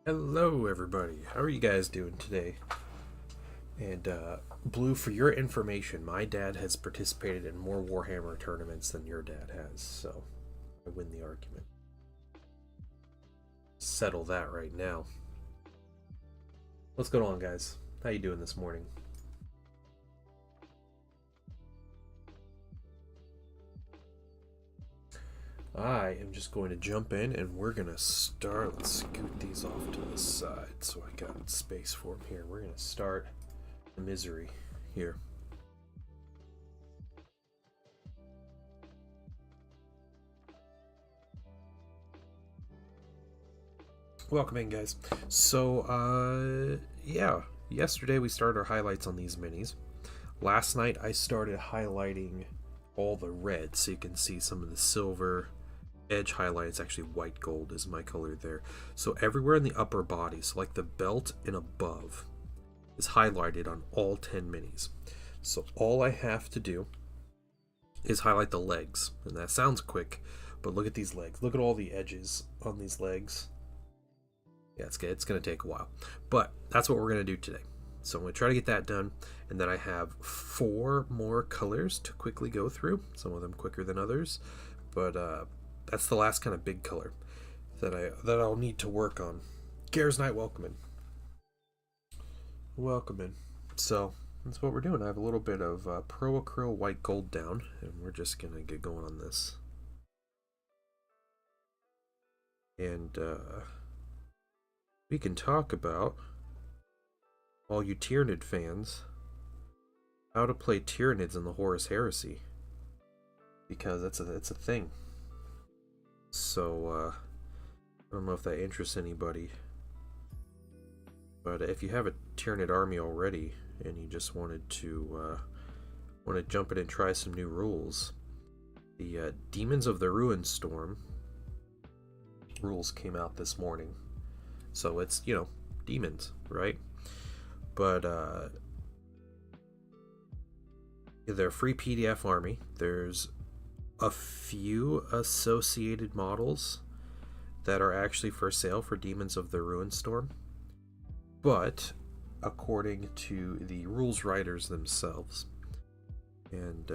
Hello, everybody. How are you guys doing today? And, Blue, for your information, my dad has participated in more Warhammer tournaments than your dad has, so I win the argument. Settle that right now. What's going on, guys? How you doing this morning? I am just going to jump in and we're going to start. Let's scoot these off to the side so I got space for them here. We're going to start the misery here. Welcome in, guys. So, yeah, yesterday we started our highlights on these minis. Last night I started highlighting all the red so you can see some of the silver edge highlights. Actually, white gold is my color there. So everywhere in the upper body, so like the belt and above, is highlighted on all 10 minis. So all I have to do is highlight the legs. And that sounds quick, but look at these legs. Look at all the edges on these legs. Yeah, it's going to take a while. But that's what we're going to do today. So I'm going to try to get that done. And then I have 4 more colors to quickly go through. Some of them quicker than others. But that's the last kind of big color that I'll need to work on. Gares Knight, welcome in. Welcome in. So that's what we're doing. I have a little bit of Pro Acryl white gold down, and we're just gonna get going on this. And we can talk about, all you Tyranid fans, how to play Tyranids in the Horus Heresy, because it's a thing. So, I don't know if that interests anybody, but if you have a Tyranid army already and you just wanted to jump in and try some new rules, the Demons of the Ruinstorm rules came out this morning. So it's, demons, right? But they're a free PDF army. There's a few associated models that are actually for sale for Demons of the Ruinstorm, but according to the rules writers themselves and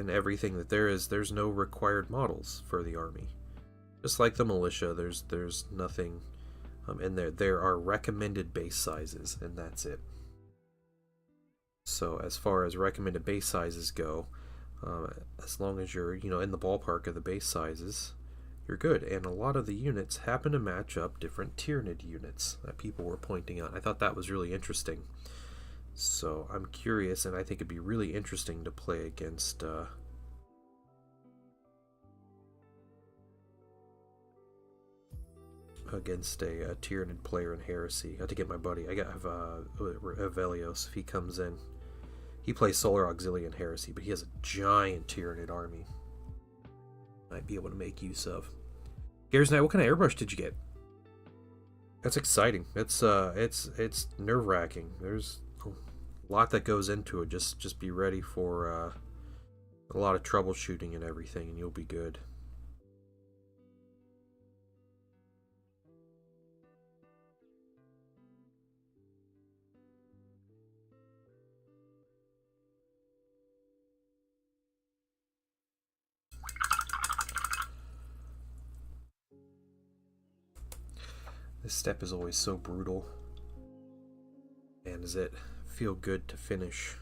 everything that there's no required models for the army. Just like the militia, there's nothing in there. There are recommended base sizes, and that's it. So as far as recommended base sizes go, as long as you're in the ballpark of the base sizes, you're good. And a lot of the units happen to match up different Tyranid units that people were pointing out. I thought that was really interesting. So I'm curious, and I think it'd be really interesting to play against a Tyranid player in Heresy. I have to get my buddy. I got Avelios if he comes in. He plays Solar Auxiliary in Heresy, but he has a giant Tyranid army. Might be able to make use of. Gares Knight, what kind of airbrush did you get? That's exciting. It's nerve-wracking. There's a lot that goes into it. Just be ready for a lot of troubleshooting and everything, and you'll be good. This step is always so brutal. Man, does it feel good to finish.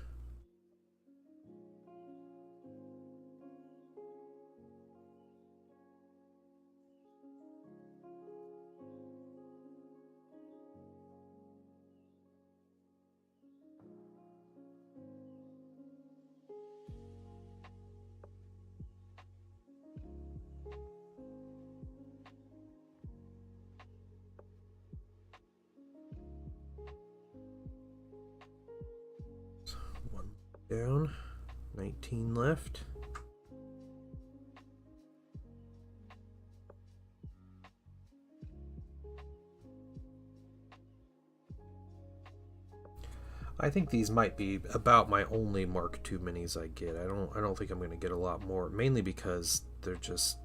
Down, 19 left. I think these might be about my only Mark II minis I get. I don't think I'm going to get a lot more, mainly because they're just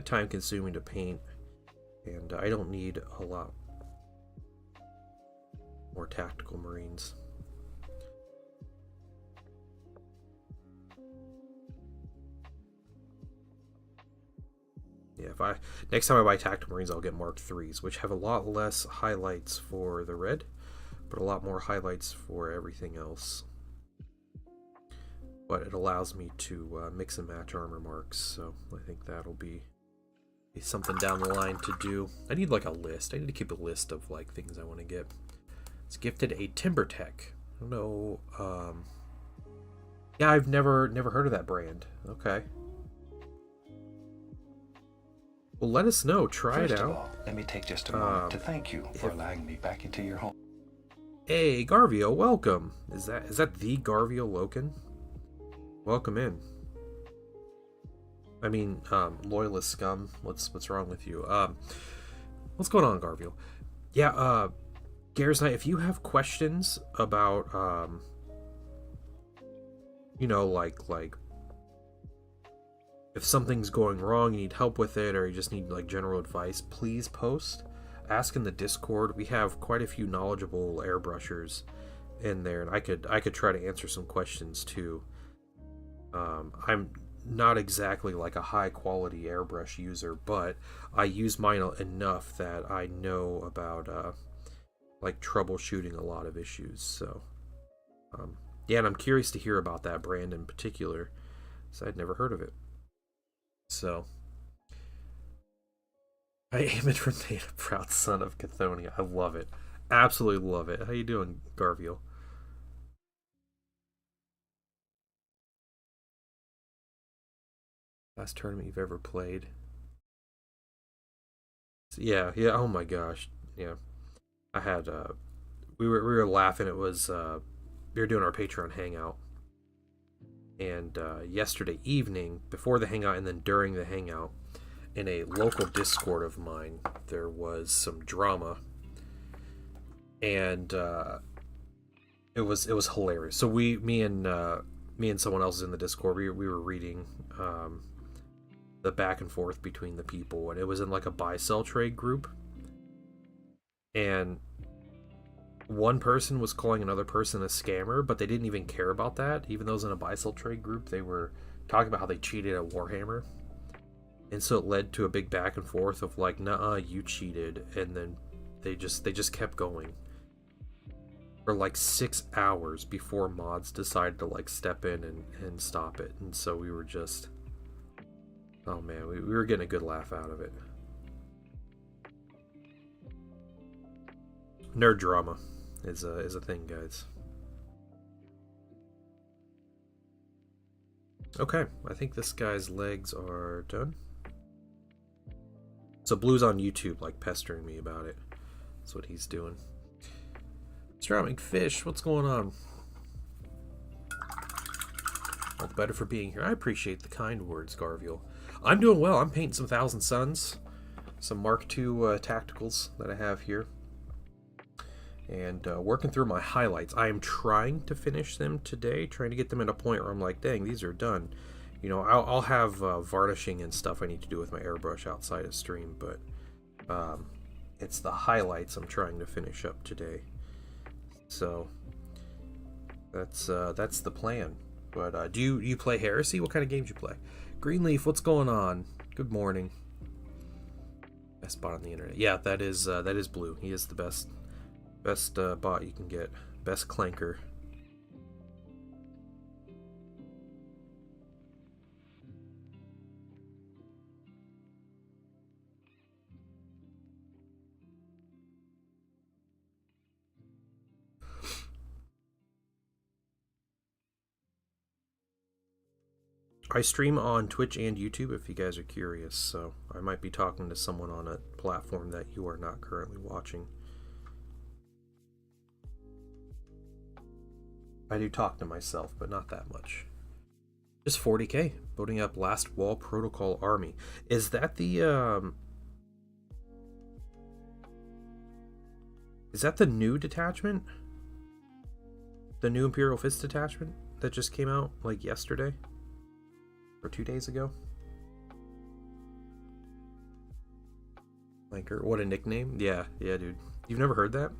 time consuming to paint. And I don't need a lot more tactical marines. Yeah, next time I buy tactical marines, I'll get Mark IIIs, which have a lot less highlights for the red, but a lot more highlights for everything else. But it allows me to mix and match armor marks, so I think that'll be something down the line to do. I need like a list. I need to keep a list of like things I want to get. It's gifted a Timber Tech. I don't know. Yeah, I've never heard of that brand. Okay. Well, let us know. Try it out. First of all, let me take just a moment to thank you for allowing me back into your home. Hey, Garvio, welcome. Is that the Garvio Loken? Welcome in. I mean, loyalist scum. What's wrong with you? What's going on, Garvio? Yeah, Garrus Knight, if you have questions about, you know, like if something's going wrong, you need help with it, or you just need like general advice, please post. Ask in the Discord. We have quite a few knowledgeable airbrushers in there, and I could try to answer some questions too. I'm not exactly like a high quality airbrush user, but I use mine enough that I know about like troubleshooting a lot of issues. So yeah, and I'm curious to hear about that brand in particular, so I'd never heard of it. So I aim it remain a proud son of Cathonia. I love it. Absolutely love it. How you doing, Garvio? Last tournament you've ever played? Yeah. Oh my gosh. Yeah. I had we were laughing. It was we were doing our Patreon hangout, and yesterday evening, before the hangout and then during the hangout, in a local Discord of mine, there was some drama, and it was hilarious. So me and someone else in the Discord, we were reading the back and forth between the people, and it was in like a buy-sell trade group, and one person was calling another person a scammer, but they didn't even care about that. Even though it was in a buy-sell trade group, they were talking about how they cheated at Warhammer. And so it led to a big back and forth of like, "Nuh-uh, you cheated," and then they just kept going for like 6 hours before mods decided to like step in and stop it. And so we were just, oh man, we were getting a good laugh out of it. Nerd drama is a thing, guys. Okay, I think this guy's legs are done. So Blue's on YouTube, like, pestering me about it. That's what he's doing. Ceramic Fish, what's going on? All the better for being here. I appreciate the kind words, Garvio. I'm doing well. I'm painting some Thousand Suns. Some Mark II tacticals that I have here. And working through my highlights. I am trying to finish them today. Trying to get them at a point where I'm like, dang, these are done. You know, I'll have varnishing and stuff I need to do with my airbrush outside of stream, but it's the highlights I'm trying to finish up today. So that's the plan. But do you play Heresy? What kind of games you play? Greenleaf, what's going on? Good morning. Best bot on the internet. Yeah, that is Blue. He is the best bot you can get. Best clanker. I stream on Twitch and YouTube if you guys are curious, so I might be talking to someone on a platform that you are not currently watching. I do talk to myself, but not that much. Just 40k, building up Last Wall Protocol Army. Is that the is that the new detachment? The new Imperial Fist detachment that just came out like yesterday? Or 2 days ago? Clanker. What a nickname. Yeah, dude. You've never heard that?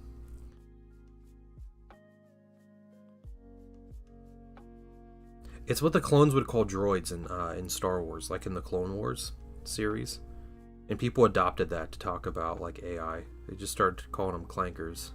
It's what the clones would call droids in Star Wars, like in the Clone Wars series. And people adopted that to talk about, like, AI. They just started calling them clankers.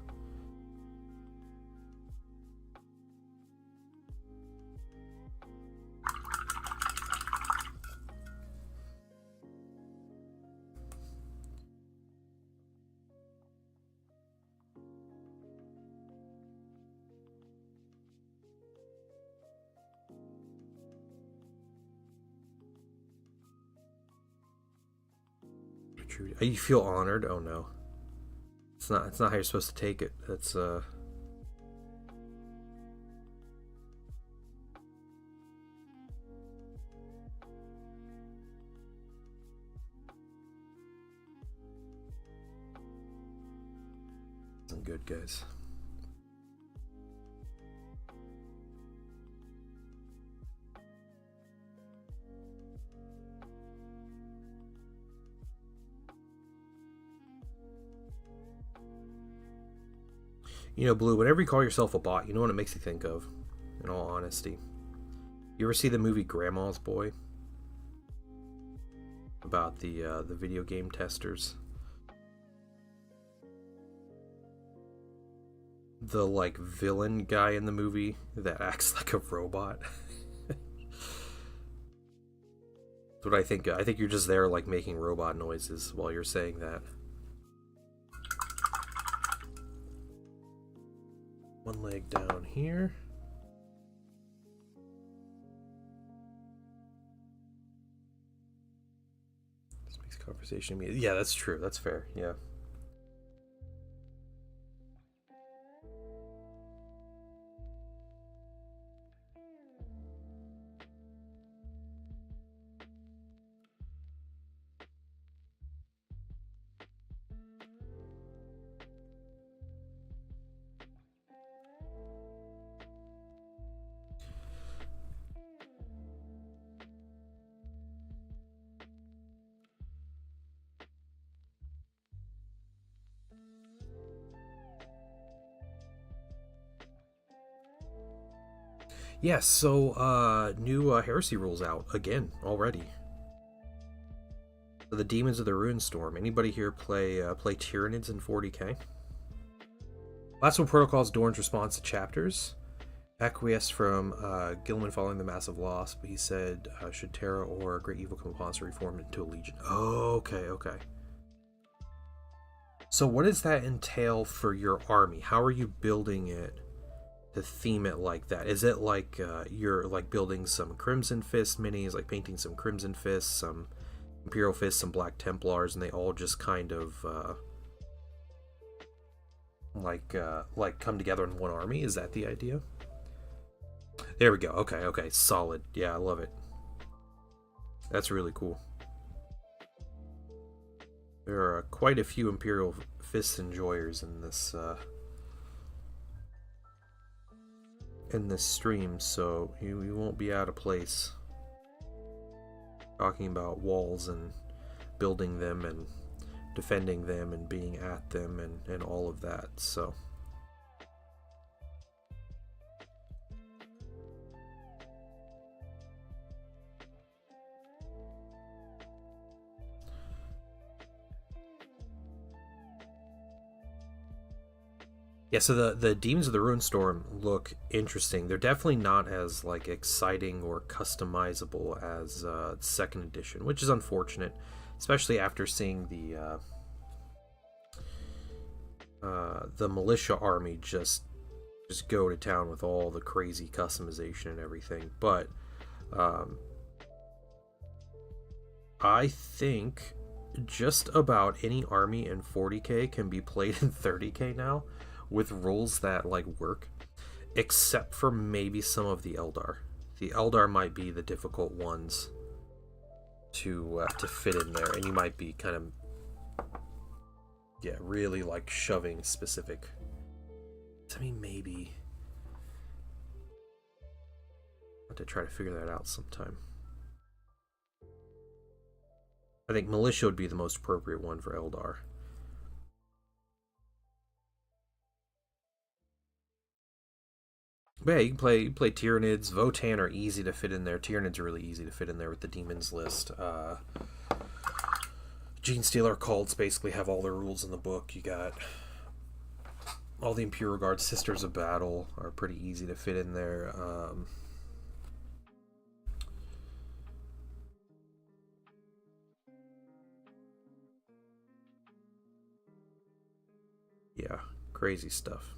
You feel honored? Oh no. It's not how you're supposed to take it. That's isn't good, guys. You know, Blue, whenever you call yourself a bot, you know what it makes you think of, in all honesty? You ever see the movie Grandma's Boy? About the video game testers? The, like, villain guy in the movie that acts like a robot. That's what I think. I think you're just there, like, making robot noises while you're saying that. One leg down here. This makes conversation. Yeah, that's true. That's fair. Yeah. Yes, so new heresy rules out again already. So the Demons of the Ruinstorm. Anybody here play Tyranids in 40k? Last one, Protocols, Dorn's response to chapters. Acquiesced from Gilman following the massive loss, but he said, should Terra or Great Evil come upon us to reform it into a legion? Oh, okay. So what does that entail for your army? How are you building it to theme it like that? Is it like you're like building some Crimson Fist minis, like painting some Crimson Fists, some Imperial Fists, some Black Templars, and they all just kind of like come together in one army? Is that the idea? There we go. Okay, solid. Yeah, I love it. That's really cool. There are quite a few Imperial Fist enjoyers in this stream, so you won't be out of place talking about walls and building them and defending them and being at them and all of that. So yeah, so the Demons of the Ruinstorm look interesting. They're definitely not as like exciting or customizable as second edition, which is unfortunate, especially after seeing the militia army just go to town with all the crazy customization and everything. But I think just about any army in 40k can be played in 30k now, with rules that like work, except for maybe some of the Eldar. The Eldar might be the difficult ones to fit in there, and you might be kind of really like shoving specific. I mean, maybe I'll have to try to figure that out sometime. I think Militia would be the most appropriate one for Eldar. But yeah, you can play Tyranids. Votann are easy to fit in there. Tyranids are really easy to fit in there with the Demons list. Genestealer cults basically have all the rules in the book. You got all the Imperial Guard Sisters of Battle are pretty easy to fit in there. Yeah, crazy stuff.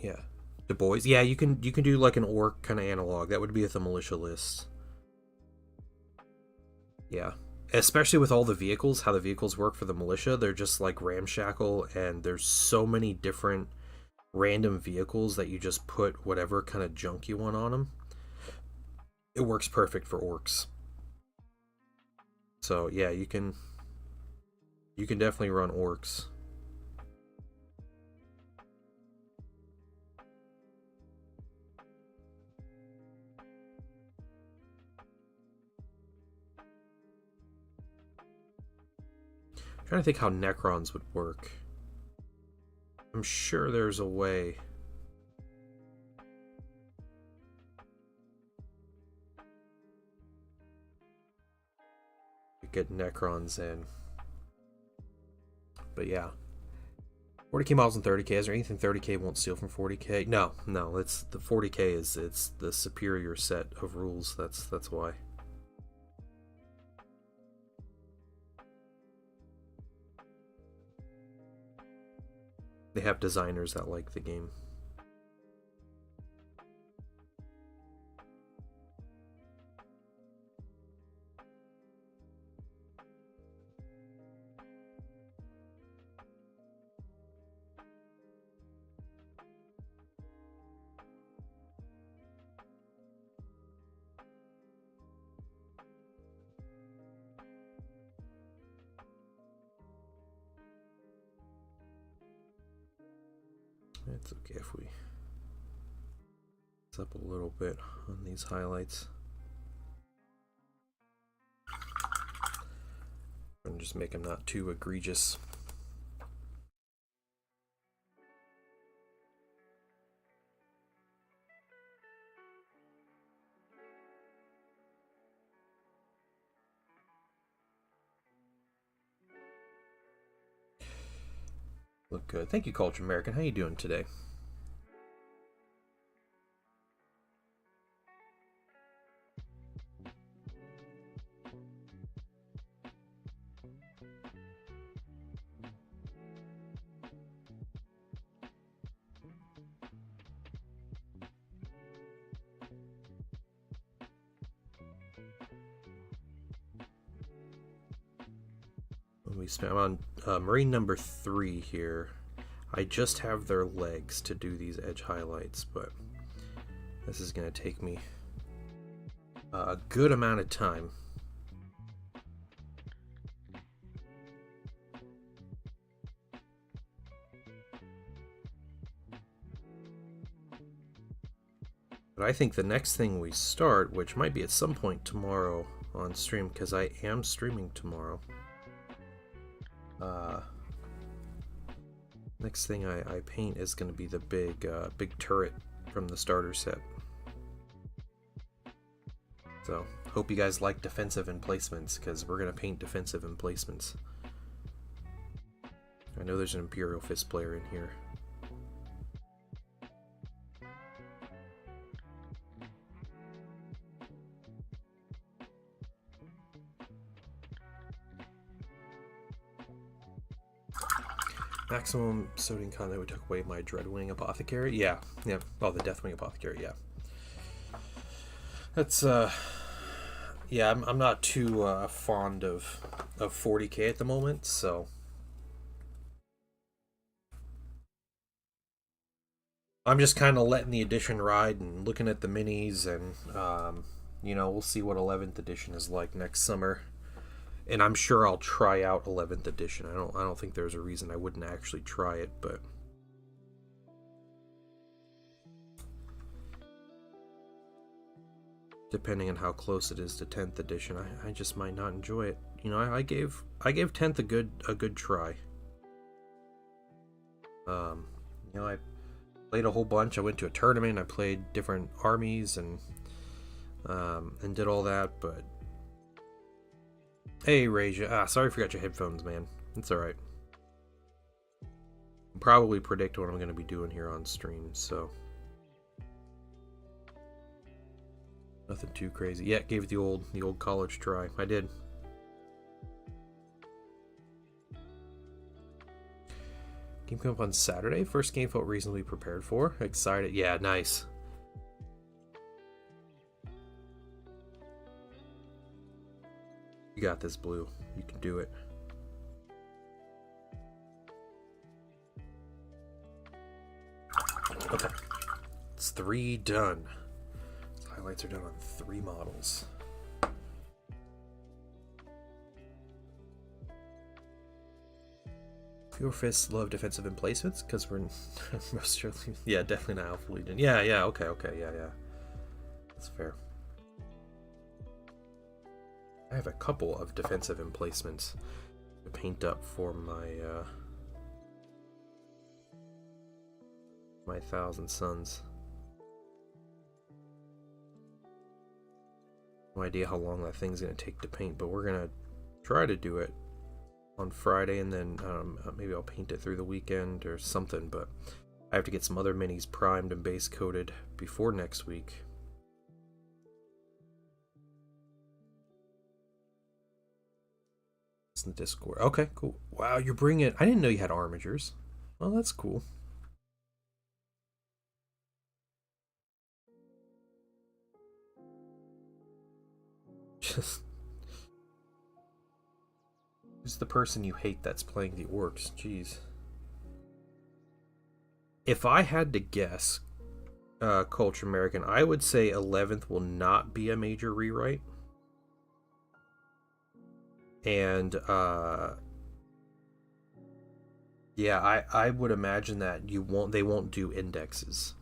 Yeah, the boys. Yeah, you can do like an orc kind of analog. That would be with the militia list. Yeah, especially with all the vehicles, how the vehicles work for the militia. They're just like ramshackle, and there's so many different random vehicles that you just put whatever kind of junk you want on them. It works perfect for orcs. So yeah, you can definitely run orcs. I'm trying to think how Necrons would work. I'm sure there's a way. You get Necrons in. But yeah. 40k models and 30k. Is there anything 30k won't steal from 40k? No. It's the 40k it's the superior set of rules. That's why. They have designers that like the game. It's okay if we up a little bit on these highlights. And just make them not too egregious. Look good. Thank you, Culture American. How you doing today? I'm on Marine number 3 here. I just have their legs to do these edge highlights, but this is going to take me a good amount of time. But I think the next thing we start, which might be at some point tomorrow on stream, because I am streaming tomorrow. Next thing I paint is going to be the big turret from the starter set. So, hope you guys like defensive emplacements, because we're going to paint defensive emplacements. I know there's an Imperial Fist player in here. Maximum sodium content would take away my Dreadwing Apothecary. Yeah. Oh, the Deathwing Apothecary. Yeah. That's yeah. I'm not too fond of 40k at the moment, so I'm just kind of letting the edition ride and looking at the minis, and we'll see what 11th edition is like next summer. And I'm sure I'll try out 11th edition. I don't think there's a reason I wouldn't actually try it, but depending on how close it is to 10th edition, I just might not enjoy it. You know, I gave 10th a good try. You know, I played a whole bunch. I went to a tournament. I played different armies and did all that. But hey, Raja, sorry I forgot your headphones, man. It's all right. Probably predict what I'm going to be doing here on stream, so nothing too crazy. Yeah, gave it the old college try. I did. Game come up on Saturday. First game felt reasonably prepared for. Excited. Yeah, nice. You got this, Blue. You can do it. Okay. It's 3 done. So highlights are done on 3 models. Pure Fists love defensive emplacements because we're most surely. Yeah, definitely not Alpha Legion. Yeah, okay, yeah. That's fair. I have a couple of defensive emplacements to paint up for my my Thousand Suns. No idea how long that thing's gonna take to paint, but we're gonna try to do it on Friday, and then maybe I'll paint it through the weekend or something, but I have to get some other minis primed and base coated before next week. It's in the Discord. Okay, cool. Wow, you're bringing it. I didn't know you had armigers. Well, that's cool. Just who's the person you hate that's playing the orcs? Jeez. If I had to guess, Culture American, I would say 11th will not be a major rewrite. And yeah, I would imagine that they won't do indexes.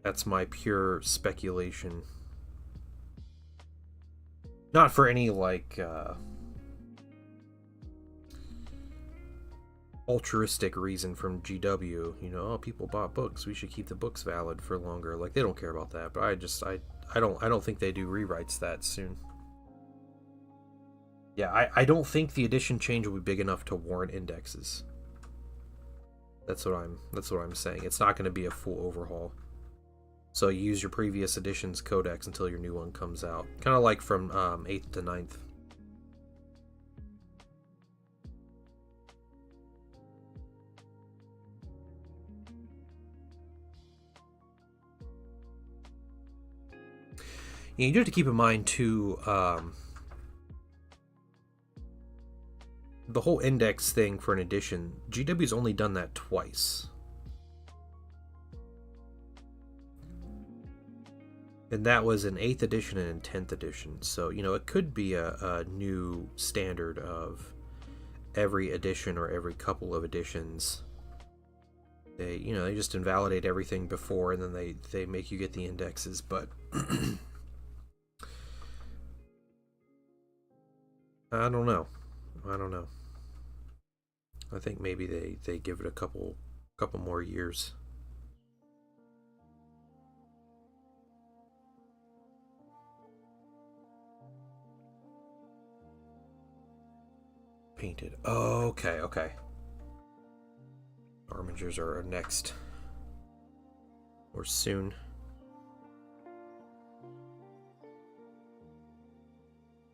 That's my pure speculation. Not for any, like, altruistic reason from GW. You know, oh, people bought books, we should keep the books valid for longer. Like, they don't care about that. But I don't think they do rewrites that soon. Yeah, I don't think the edition change will be big enough to warrant indexes. That's what I'm saying. It's not going to be a full overhaul. So you use your previous edition's codex until your new one comes out. Kind of like from 8th to 9th. Yeah, you do have to keep in mind, too, the whole index thing for an edition, GW's only done that twice. And that was in 8th edition and in 10th edition. So, you know, it could be a new standard of every edition or every couple of editions. They just invalidate everything before, and then they make you get the indexes. But I don't know. I think maybe they give it a couple more years. Painted. Oh, okay. Armigers are next. Or soon.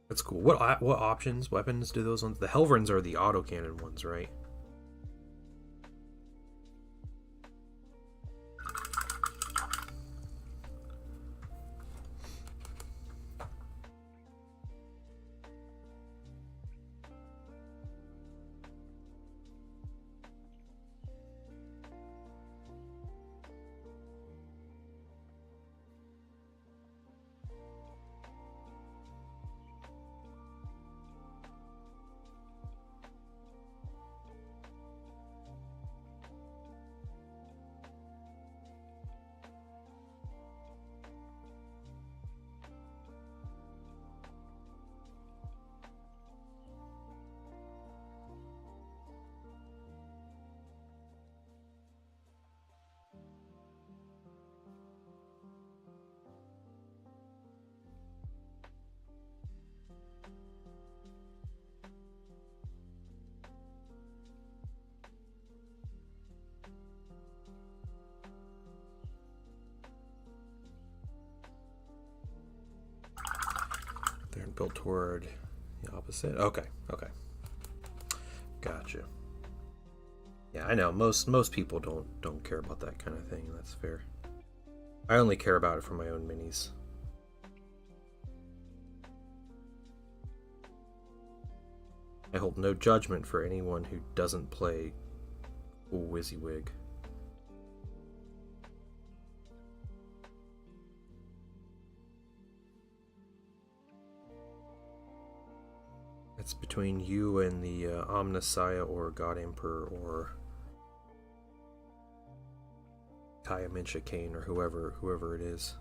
That's cool. What weapons do those ones? The Helverins are the autocannon ones, right? built toward the opposite. Okay, okay. Gotcha. Yeah, I know. Most people don't care about that kind of thing. That's fair. I only care about it for my own minis. I hold no judgment for anyone who doesn't play WYSIWYG. It's between you and the Omnissiah or God Emperor or Kaya Mincha Kane or whoever it is.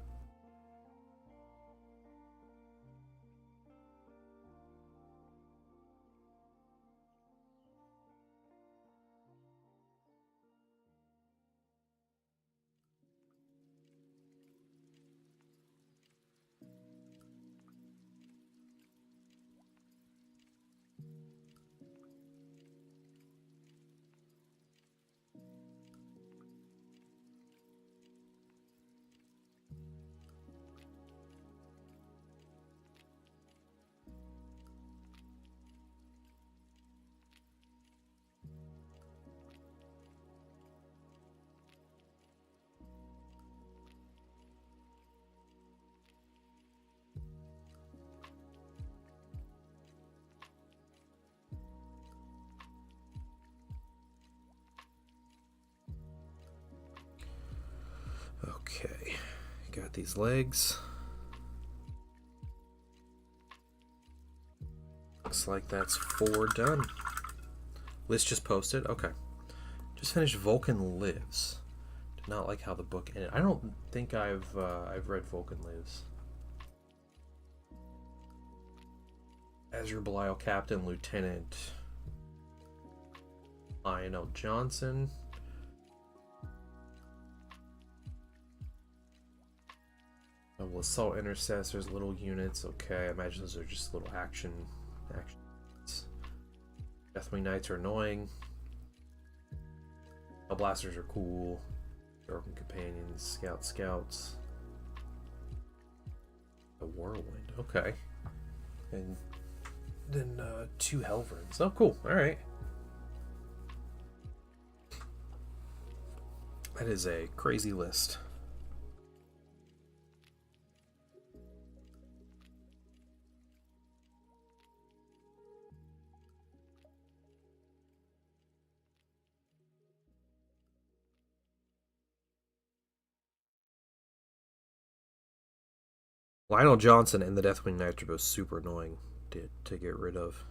Okay, got these legs. Looks like that's 4 done. List just posted. Okay. Just finished Vulcan Lives. Did not like how the book ended. I don't think I've read Vulcan Lives. Azure Belial Captain, Lieutenant Lionel Johnson. Double Assault Intercessors, little units. Okay, I imagine those are just little action. Deathwing Knights are annoying. Blasters are cool. Darkened Companions, Scouts. A Whirlwind, okay. And then 2 Helverns. Oh, cool. Alright. That is a crazy list. Lionel Johnson and the Deathwing Knights are both super annoying to get rid of.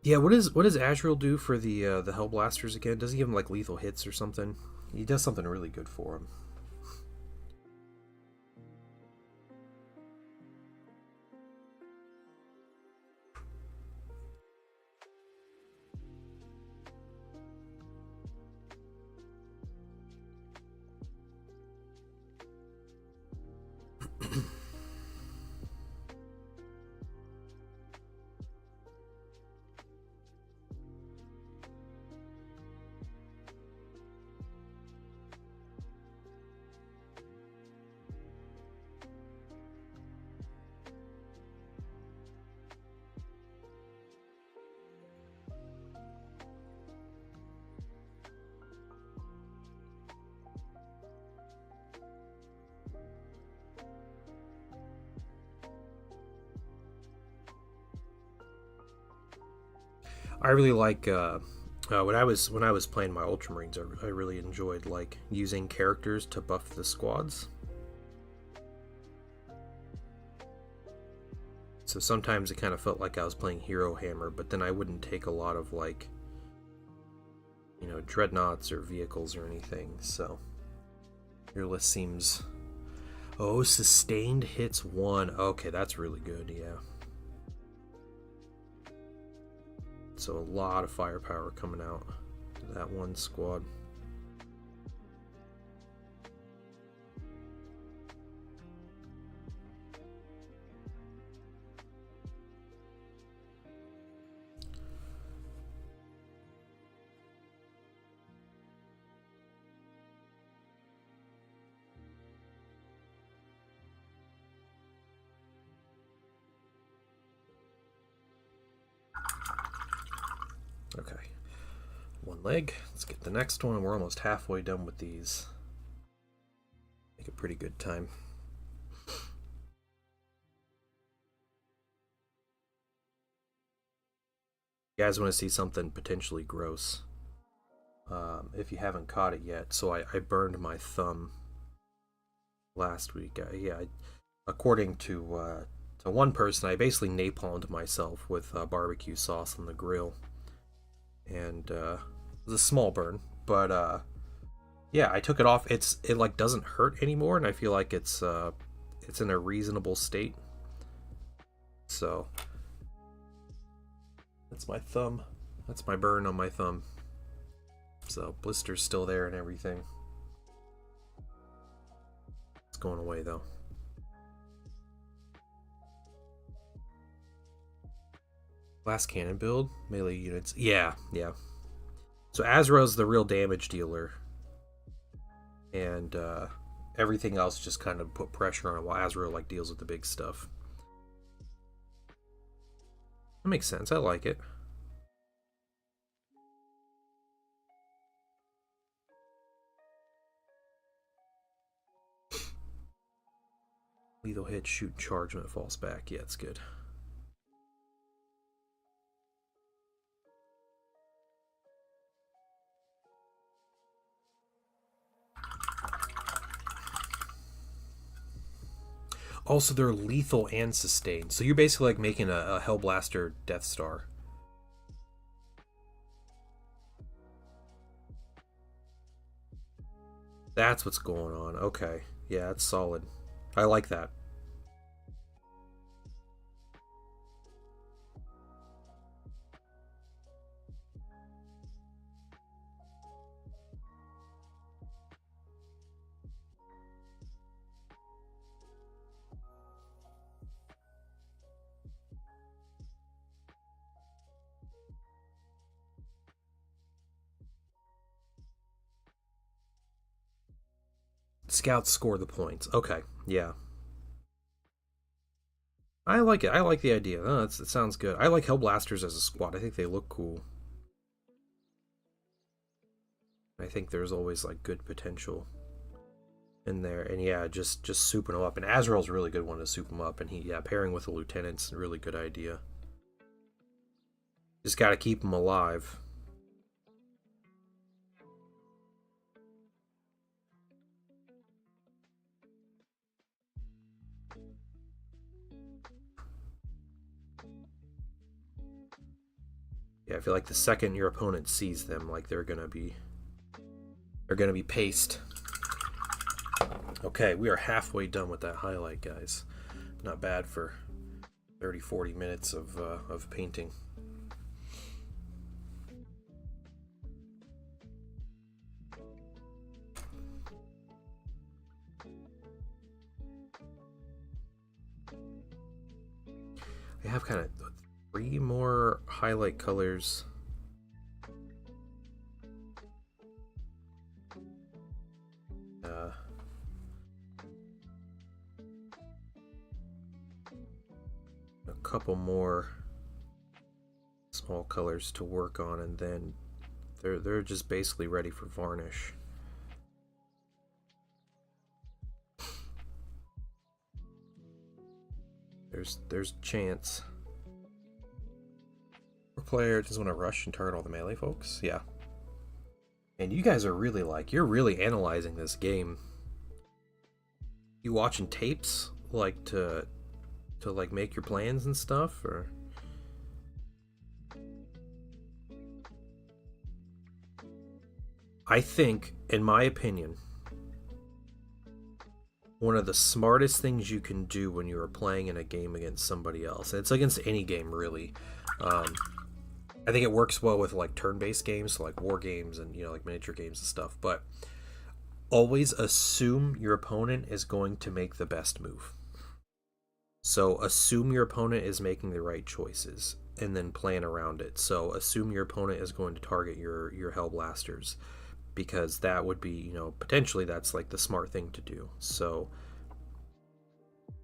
Yeah, what does Azrael do for the Hellblasters again? Does he give him like lethal hits or something? He does something really good for him. I really like when I was playing my Ultramarines. I really enjoyed like using characters to buff the squads. So sometimes it kind of felt like I was playing Hero Hammer, but then I wouldn't take a lot of like, you know, dreadnoughts or vehicles or anything. So your list seems. Oh, sustained hits 1. Okay, that's really good. Yeah. So a lot of firepower coming out of that one squad. leg. Let's get the next one. We're almost halfway done with these. Make a pretty good time. You guys want to see something potentially gross? If you haven't caught it yet, so I burned my thumb last week. According to one person, I basically napalmed myself with barbecue sauce on the grill, and it was a small burn, but yeah, I took it off. It like doesn't hurt anymore, and I feel like it's in a reasonable state. So that's my thumb. That's my burn on my thumb. So blister's still there and everything. It's going away though. Glass cannon build, melee units. Yeah. So Azrael's the real damage dealer. And everything else just kind of put pressure on it while Azrael like deals with the big stuff. That makes sense. I like it. Lethal hit, shoot, charge when it falls back. Yeah, it's good. Also, they're lethal and sustained. So you're basically like making a Hellblaster Death Star. That's what's going on. Okay. Yeah, it's solid. I like that. Scouts score the points. Okay, yeah. I like it. I like the idea. Oh, it sounds good. I like Hellblasters as a squad. I think they look cool. I think there's always like good potential in there. And yeah, just souping them up. And Azrael's a really good one to soup them up. And pairing with the lieutenant's a really good idea. Just got to keep them alive. Yeah, I feel like the second your opponent sees them, like they're gonna be paced. Okay, we are halfway done with that highlight, guys. Not bad for 30-40 minutes of painting. I have kind of 3 more highlight colors. A couple more small colors to work on, and then they're just basically ready for varnish. There's chance. Player just want to rush and target all the melee folks. Yeah. And you guys are really you're really analyzing this game. You watching tapes like to like make your plans and stuff, or I think, in my opinion, one of the smartest things you can do when you are playing in a game against somebody else, and it's against any game really, I think it works well with like turn-based games, so like war games and like miniature games and stuff, but always assume your opponent is going to make the best move. So assume your opponent is making the right choices and then plan around it. So assume your opponent is going to target your Hellblasters, because that would be, potentially that's like the smart thing to do. So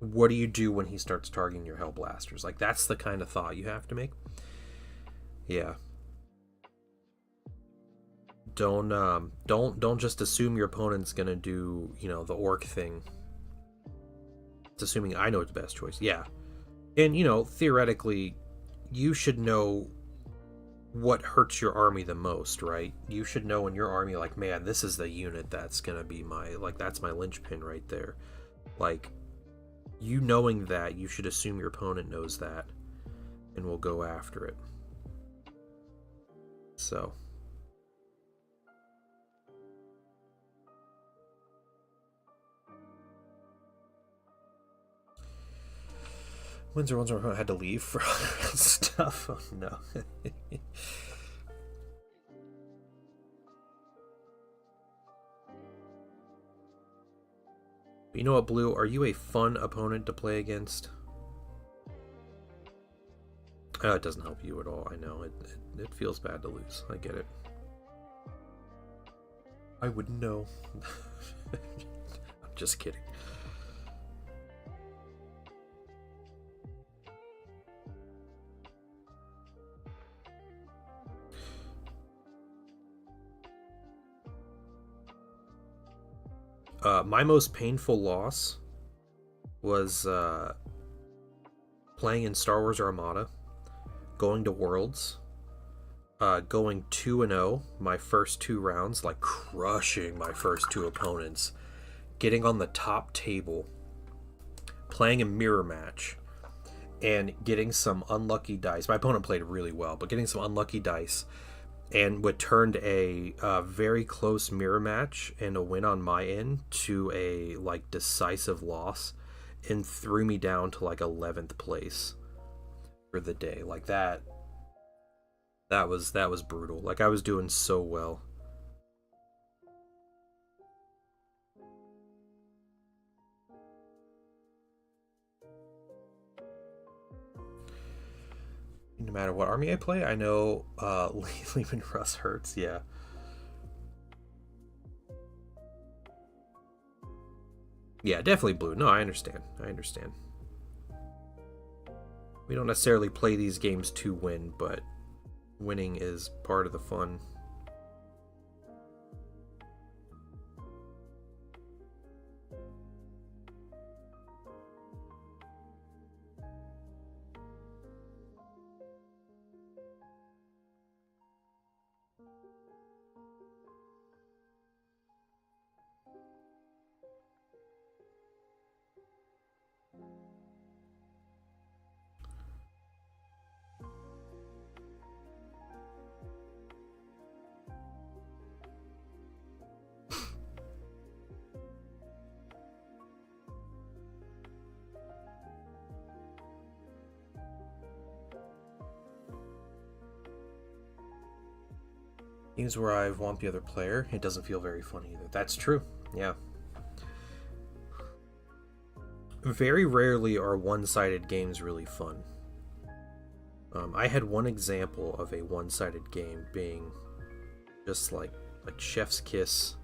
what do you do when he starts targeting your Hellblasters? Like, that's the kind of thought you have to make. Yeah. don't just assume your opponent's gonna do, you know, the orc thing. It's assuming I know it's the best choice. Yeah. And, you know, theoretically, you should know what hurts your army the most, right? You should know in your army, like, man, this is the unit that's gonna be my, like, that's my linchpin right there. Like, you knowing that, you should assume your opponent knows that and will go after it. So. Windsor had to leave for stuff. Oh no. You know what, Blue? Are you a fun opponent to play against? It doesn't help you at all. I know. It feels bad to lose. I get it. I wouldn't know. I'm just kidding. My most painful loss was playing in Star Wars Armada, going to Worlds, going 2-0 my first 2 rounds, like crushing my first 2 opponents, getting on the top table, playing a mirror match, and getting some unlucky dice. My opponent played really well, but getting some unlucky dice, and what turned a very close mirror match and a win on my end to a like decisive loss, and threw me down to like 11th place for the day. Like that was brutal. Like I was doing so well. No matter what army I play, I know Leland Russ hurts, yeah. Yeah, definitely Blue. No, I understand. We don't necessarily play these games to win, but winning is part of the fun. Games where I want the other player, it doesn't feel very fun either. That's true, yeah. Very rarely are one-sided games really fun. I had one example of a one-sided game being just like Chef's Kiss,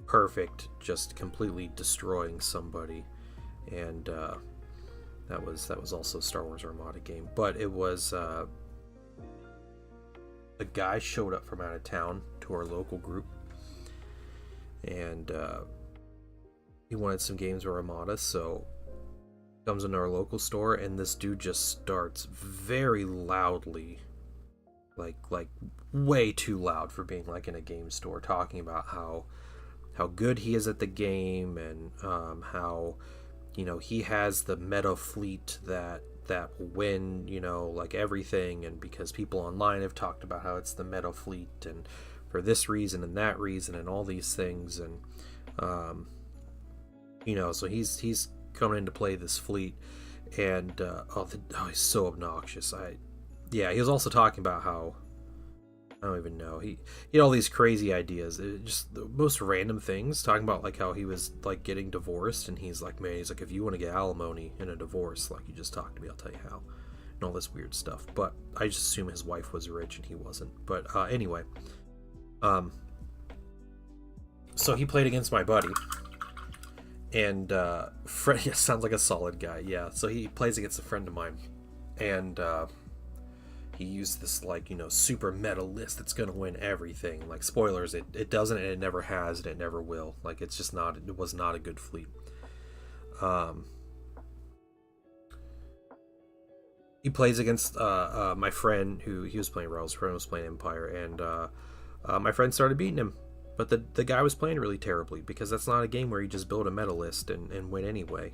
perfect, just completely destroying somebody, and that was also a Star Wars Armada game. But it was a guy showed up from out of town to our local group, and he wanted some games with Armada, so comes into our local store, and this dude just starts very loudly, like way too loud for being like in a game store, talking about how good he is at the game, and how, you know, he has the meta fleet that will win, you know, like everything, and because people online have talked about how it's the meta fleet, and for this reason and that reason and all these things, and you know, so he's coming in to play this fleet, and he's so obnoxious. He was also talking about how, I don't even know, he had all these crazy ideas, just the most random things, talking about like how he was like getting divorced, and he's like, if you want to get alimony in a divorce, like, you just talk to me, I'll tell you how, and all this weird stuff. But I just assume his wife was rich and he wasn't. But anyway, so he played against my buddy, and Fred, sounds like a solid guy, yeah. So he plays against a friend of mine, and he used this like, super meta list that's gonna win everything. Like, spoilers, it doesn't, and it never has, and it never will. Like, it was not a good fleet. He plays against my friend who he was playing Realms. Friend was playing Empire, and my friend started beating him. But the guy was playing really terribly, because that's not a game where you just build a meta list and win anyway.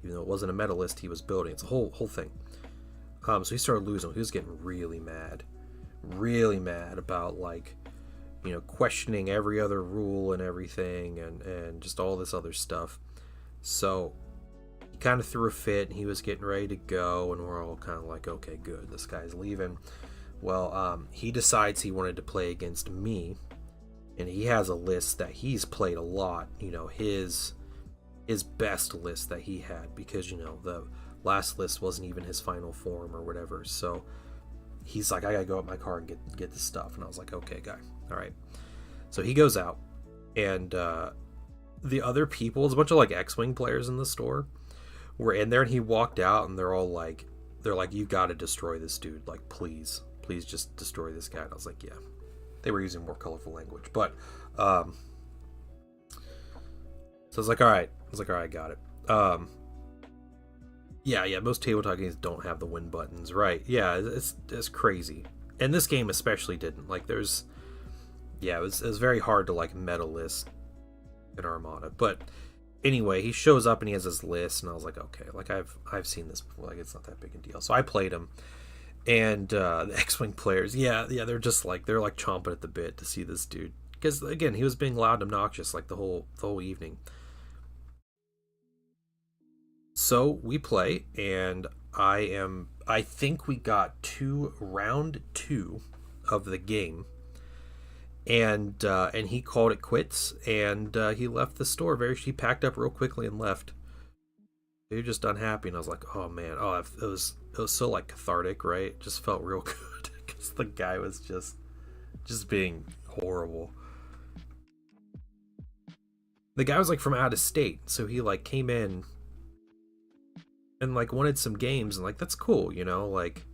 Even though it wasn't a meta list he was building. It's a whole thing. So he started losing. He was getting really mad about, like, questioning every other rule and everything, and just all this other stuff. So he kind of threw a fit, and he was getting ready to go, and we're all kind of like, okay, good, this guy's leaving. Well, he decides he wanted to play against me, and he has a list that he's played a lot, his best list that he had, because the last list wasn't even his final form or whatever. So he's like, I gotta go up my car and get the stuff. And I was like, okay, guy, all right. So he goes out, and the other people, there's a bunch of like X-Wing players in the store, were in there, and he walked out, and they're like, you gotta destroy this dude, like, please just destroy this guy. And I was like, yeah. They were using more colorful language, but so I was like, all right, got it. Yeah, most tabletop games don't have the win buttons, right? Yeah, it's crazy, and this game especially didn't. Like, it was very hard to like meta list in Armada. But anyway, he shows up and he has his list, and I was like, okay, like I've seen this before, like it's not that big a deal. So I played him, and the X-Wing players, they're like chomping at the bit to see this dude, because again, he was being loud and obnoxious like the whole evening. So we play, and I think we got to round 2 of the game, and he called it quits, and he left the store. He packed up real quickly and left. He was just unhappy, and I was like, oh man, it was so like cathartic, right? It just felt real good, because the guy was just being horrible. The guy was like from out of state, so he like came in and like wanted some games, and like that's cool, like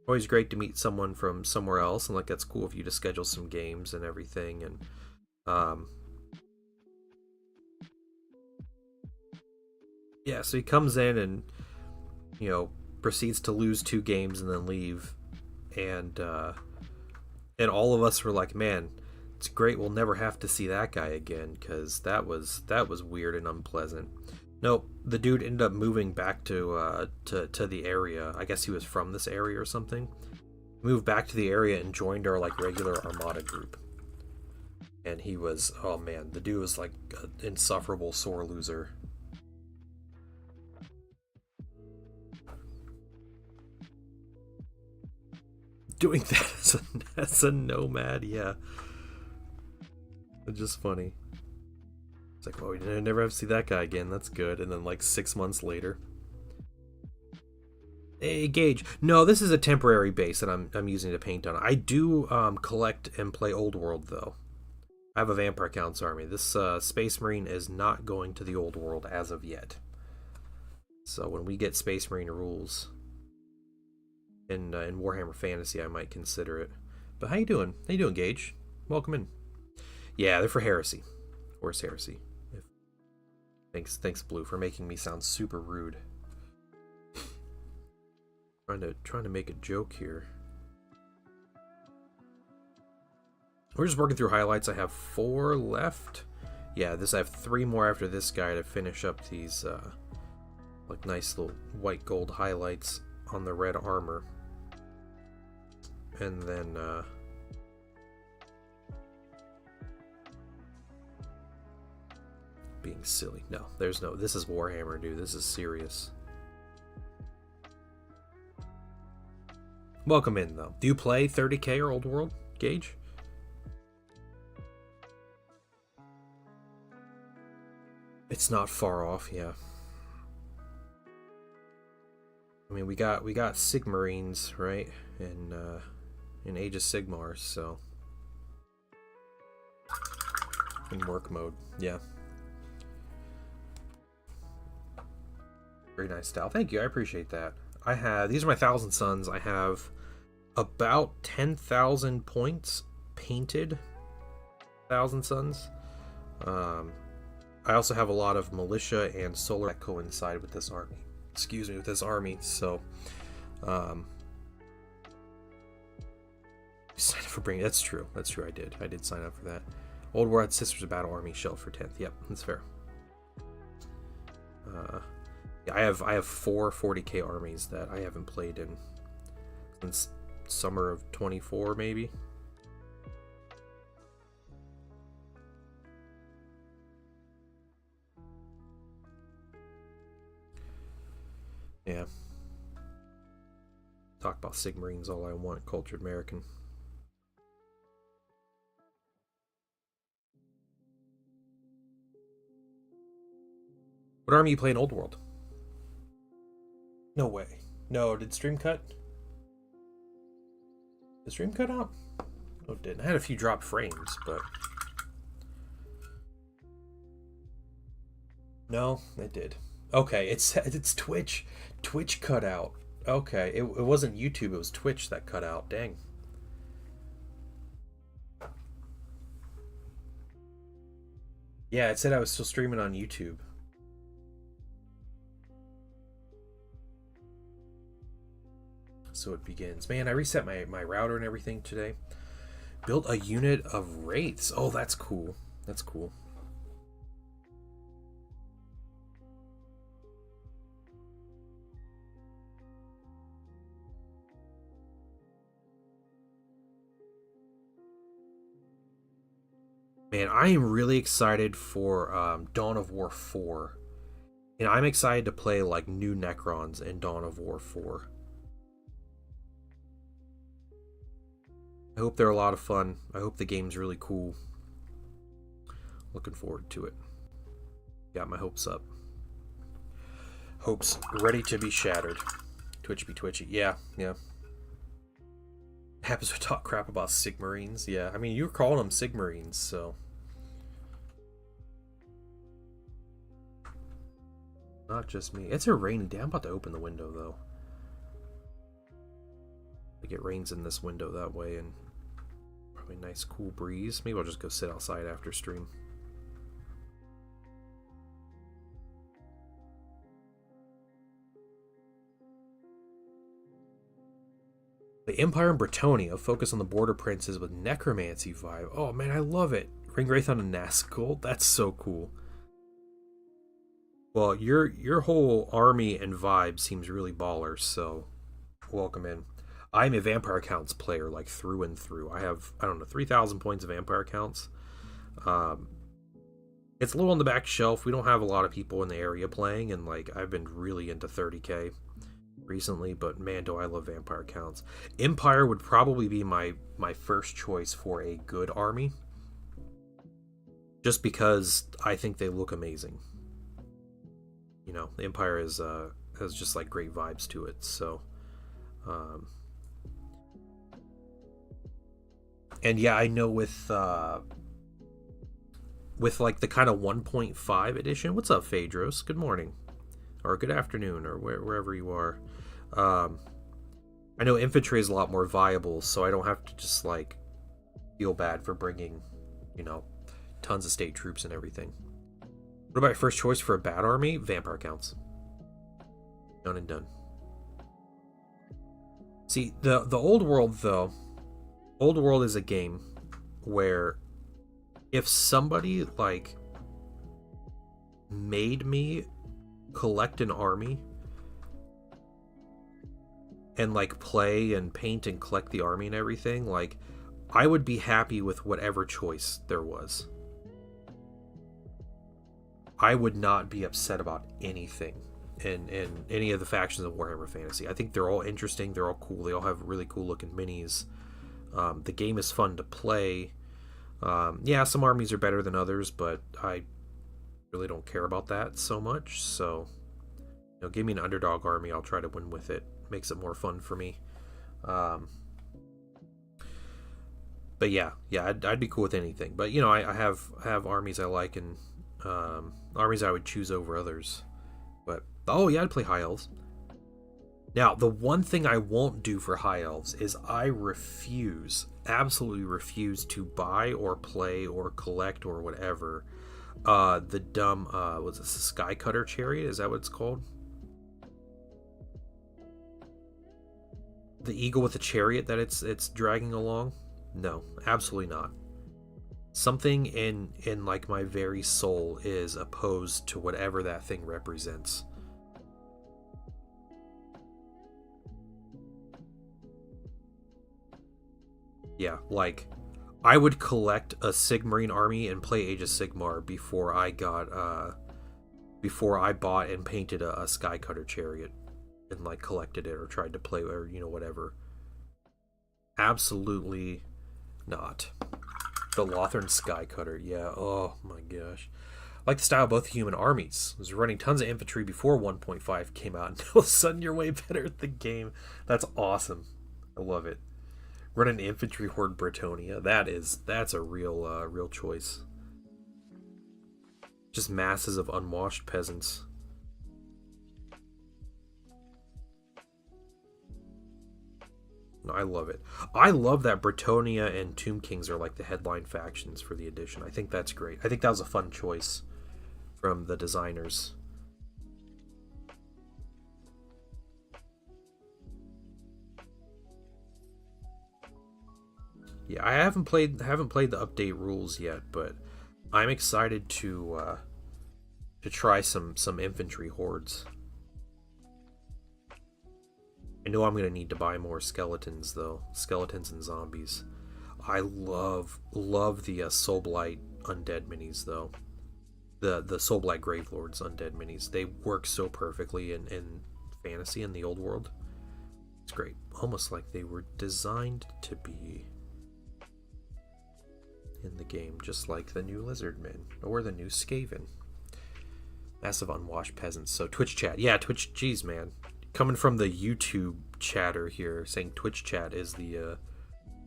always great to meet someone from somewhere else, and like that's cool if you just schedule some games and everything. And so he comes in and proceeds to lose 2 games and then leave, and all of us were like, man, it's great, we'll never have to see that guy again, because that was weird and unpleasant. Nope, the dude ended up moving back to the area. I guess he was from this area or something. Moved back to the area and joined our like regular Armada group. And he was, oh man, the dude was like an insufferable sore loser. Doing that as a nomad, yeah. It's just funny. It's like, well, we never have to see that guy again. That's good. And then like 6 months later, hey, Gage. No, this is a temporary base that I'm using to paint on. I do collect and play Old World though. I have a Vampire Counts army. This Space Marine is not going to the Old World as of yet. So when we get Space Marine rules in Warhammer Fantasy, I might consider it. But how you doing? How you doing, Gage? Welcome in. Yeah, they're for Heresy. Horse Heresy. Thanks, Blue, for making me sound super rude. Trying to make a joke here. We're just working through highlights. I have 4 left. Yeah, I have 3 more after this guy to finish up these like nice little white gold highlights on the red armor. And then being silly. No, this is Warhammer, dude. This is serious. Welcome in, though. Do you play 30k or Old World, Gage? It's not far off, yeah. I mean, we got Sigmarines, right? In Age of Sigmar, so in work mode, yeah. Very nice style. Thank you. I appreciate that. These are my 1,000 Suns. I have about 10,000 points painted Thousand Suns. I also have a lot of militia and solar that coincide with this army. Excuse me, with this army. So, sign up for bringing. That's true. That's true. I did sign up for that. Old War had Sisters of Battle Army shelf for 10th. Yep, that's fair. Yeah, I have 4 40k armies that I haven't played in since summer of 24, maybe. Yeah. Talk about Sigmarines all I want, cultured American. What army you play in Old World? No way. No, did stream cut? Did stream cut out? No, it didn't. I had a few drop frames, but... No, it did. Okay, it's Twitch. Twitch cut out. Okay, it wasn't YouTube, it was Twitch that cut out. Dang. Yeah, it said I was still streaming on YouTube. So it begins. Man, I reset my router and everything today. Built a unit of wraiths. Oh, that's cool. That's cool. Man, I am really excited for Dawn of War 4. And I'm excited to play like new Necrons in Dawn of War 4. I hope they're a lot of fun. I hope the game's really cool. Looking forward to it. Got my hopes up. Hopes ready to be shattered. Twitch be twitchy. Yeah. Happens to talk crap about Sigmarines. Yeah, I mean, you were calling them Sigmarines, so... Not just me. It's a rainy day. I'm about to open the window, though. Like, it rains in this window that way, and probably a nice cool breeze. Maybe I'll just go sit outside after stream. The Empire in Bretonnia focus on the border princes with necromancy vibe. Oh man, I love it. Ringwraith on a Nazgul. That's so cool. Well, your whole army and vibe seems really baller, so welcome in. I'm a Vampire Counts player, like through and through. I have, I don't know, 3,000 points of Vampire Counts. It's a little on the back shelf. We don't have a lot of people in the area playing, and like I've been really into 30k recently, but man, do I love Vampire Counts. Empire would probably be my first choice for a good army, just because I think they look amazing. You know, the Empire is has just like great vibes to it. So, and yeah, I know with like the kind of 1.5 edition. What's up, Phaedros? Good morning, or good afternoon, or wherever you are. I know infantry is a lot more viable, so I don't have to just like feel bad for bringing, you know, tons of state troops and everything. What about your first choice for a bad army? Vampire Counts. Done and done. See, the Old World, though, Old World is a game where if somebody, like, made me collect an army and, like, play and paint and collect the army and everything, like, I would be happy with whatever choice there was. I would not be upset about anything in any of the factions of Warhammer Fantasy. I think they're all interesting, they're all cool, they all have really cool looking minis. The game is fun to play. Yeah, some armies are better than others, but I really don't care about that so much. So, you know, give me an underdog army, I'll try to win with it. Makes it more fun for me. But yeah, I'd be cool with anything. But you know, I have armies I like, and armies I would choose over others. But oh yeah, I'd play High Elves. Now, the one thing I won't do for High Elves is I refuse, absolutely refuse to buy or play or collect or whatever the dumb, was it the Sky Cutter Chariot? Is that what it's called? The eagle with the chariot that it's dragging along? No, absolutely not. Something in like my very soul is opposed to whatever that thing represents. Yeah, like I would collect a Sigmarine army and play Age of Sigmar before I bought and painted a Sky Cutter Chariot and like collected it or tried to play or whatever. Absolutely not. The Lothern Sky Cutter, yeah. Oh my gosh. I like the style of both human armies. I was running tons of infantry before 1.5 came out, and all of a sudden you're way better at the game. That's awesome. I love it. Run an infantry horde Bretonia. That's a real choice. Just masses of unwashed peasants. No, I love it. I love that Bretonia and Tomb Kings are like the headline factions for the edition. I think that's great. I think that was a fun choice from the designers. Yeah, I haven't played the update rules yet, but I'm excited to try some infantry hordes. I know I'm gonna need to buy more skeletons though, skeletons and zombies. I love the Soulblight undead minis though, the Soulblight Gravelords undead minis. They work so perfectly in fantasy in the old world. It's great, almost like they were designed to be in the game, just like the new Lizardmen or the new Skaven. Massive unwashed peasants. So Twitch chat, yeah, Twitch. Geez, man, coming from the YouTube chatter here, saying Twitch chat is the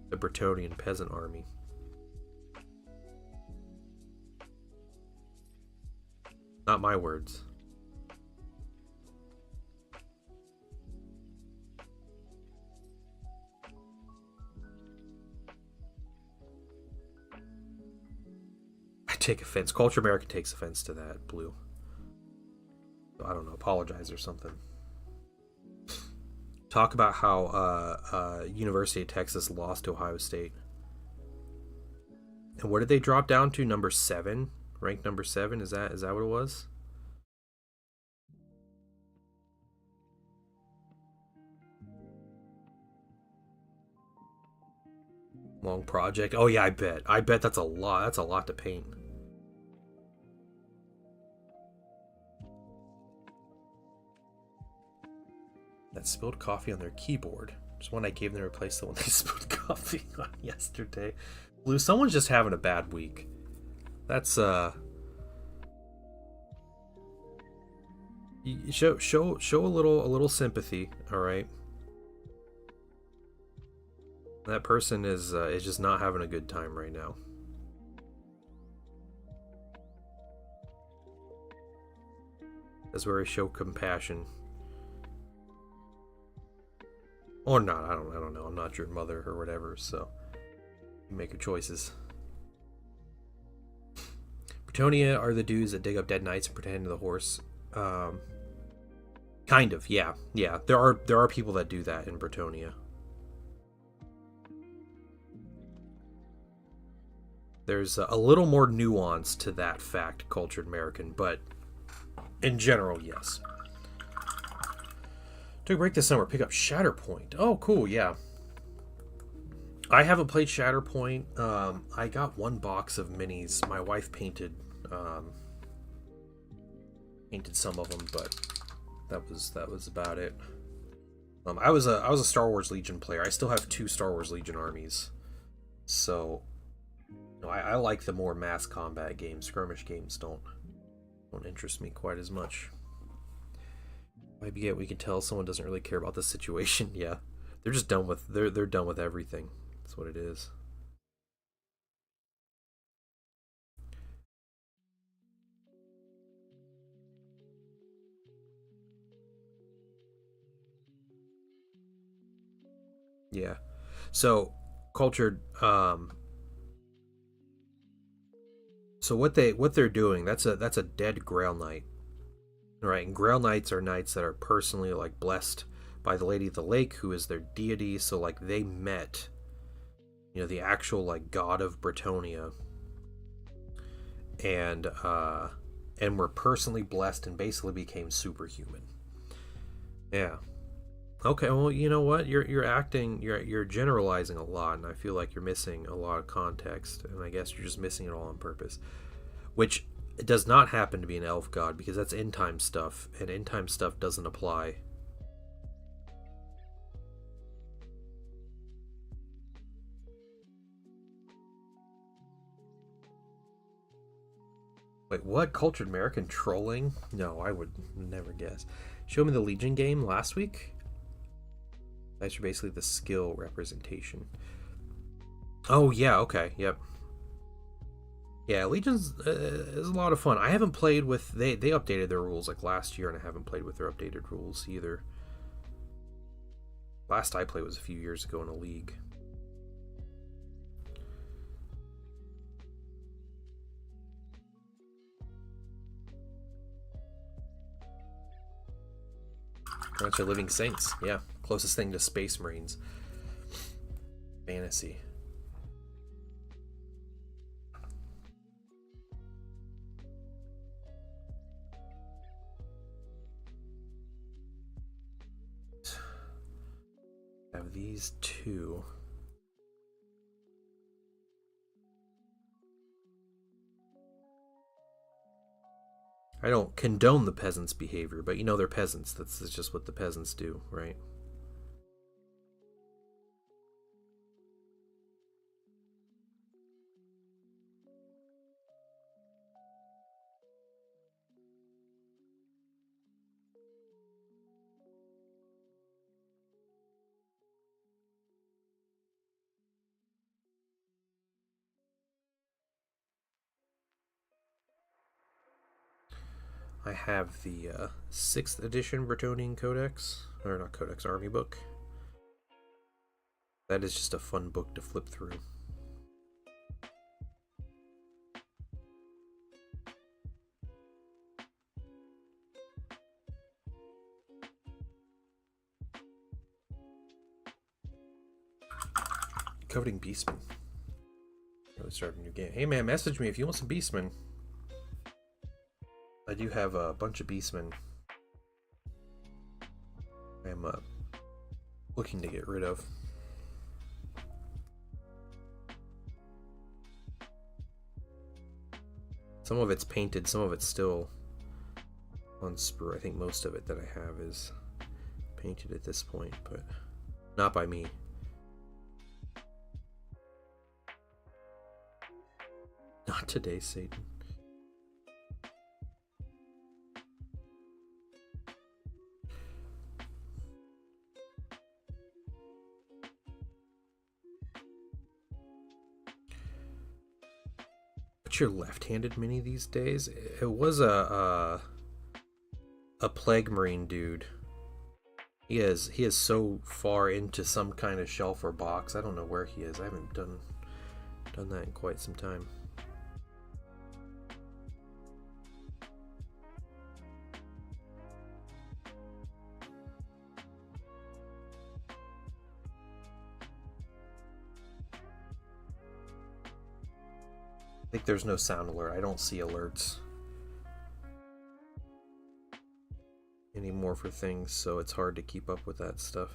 Bretonian peasant army. Not my words. I take offense. Culture American takes offense to that, Blue. I don't know, apologize or something. Talk about how University of Texas lost to Ohio State. And what did they drop down to? Number 7? Ranked number 7? Is that what it was? Long project. Oh yeah, I bet that's a lot. That's a lot to paint. That spilled coffee on their keyboard. Just one I gave them to replace the one they spilled coffee on yesterday. Blue, someone's just having a bad week. That's show a little sympathy, all right? That person is just not having a good time right now. That's where I show compassion. Or not, I don't know. I'm not your mother or whatever, so you make your choices. Bretonia are the dudes that dig up dead knights and pretend to the horse. Kind of, yeah. Yeah, there are people that do that in Bretonia. There's a little more nuance to that fact, Cultured American, but in general, yes. Took a break this summer, pick up Shatterpoint. Oh, cool, yeah. I haven't played Shatterpoint. I got one box of minis. My wife painted some of them, but that was about it. I was a Star Wars Legion player. I still have 2 Star Wars Legion armies, so I like the more mass combat games. Skirmish games don't interest me quite as much. Maybe we can tell someone doesn't really care about the situation. Yeah, they're just done with they're done with everything. That's what it is. Yeah. So cultured. So what they're doing, that's a dead Grail Knight, right? And Grail Knights are knights that are personally like blessed by the Lady of the Lake, who is their deity. So like they met, the actual like god of Bretonia, and were personally blessed and basically became superhuman. Yeah. Okay, well, you know what? You're generalizing a lot, and I feel like you're missing a lot of context, and I guess you're just missing it all on purpose. Which it does not happen to be an elf god because that's end time stuff, and end time stuff doesn't apply. Wait, what? Cultured American trolling? No, I would never guess. Show me the Legion game last week. That's basically the skill representation. Oh yeah, okay, yep. Yeah, Legion's is a lot of fun. I haven't played with they updated their rules like last year, and I haven't played with their updated rules either. Last I played was a few years ago in a league. Bunch of Living Saints, yeah, closest thing to Space Marines. Fantasy. I have these two. I don't condone the peasants' behavior, but they're peasants. That's just what the peasants do, right? I have the 6th edition Bretonian Codex, or not Codex, Army book. That is just a fun book to flip through. Coding Beastman. Let's start a new game. Hey man, message me if you want some Beastmen. I do have a bunch of Beastmen. I'm looking to get rid of. Some of it's painted, some of it's still on sprue. I think most of it that I have is painted at this point, but not by me. Not today, Satan. What's your left-handed mini these days? It was a Plague Marine dude. He is so far into some kind of shelf or box. I don't know where he is. I haven't done that in quite some time. I think there's no sound alert. I don't see alerts anymore for things, so it's hard to keep up with that stuff.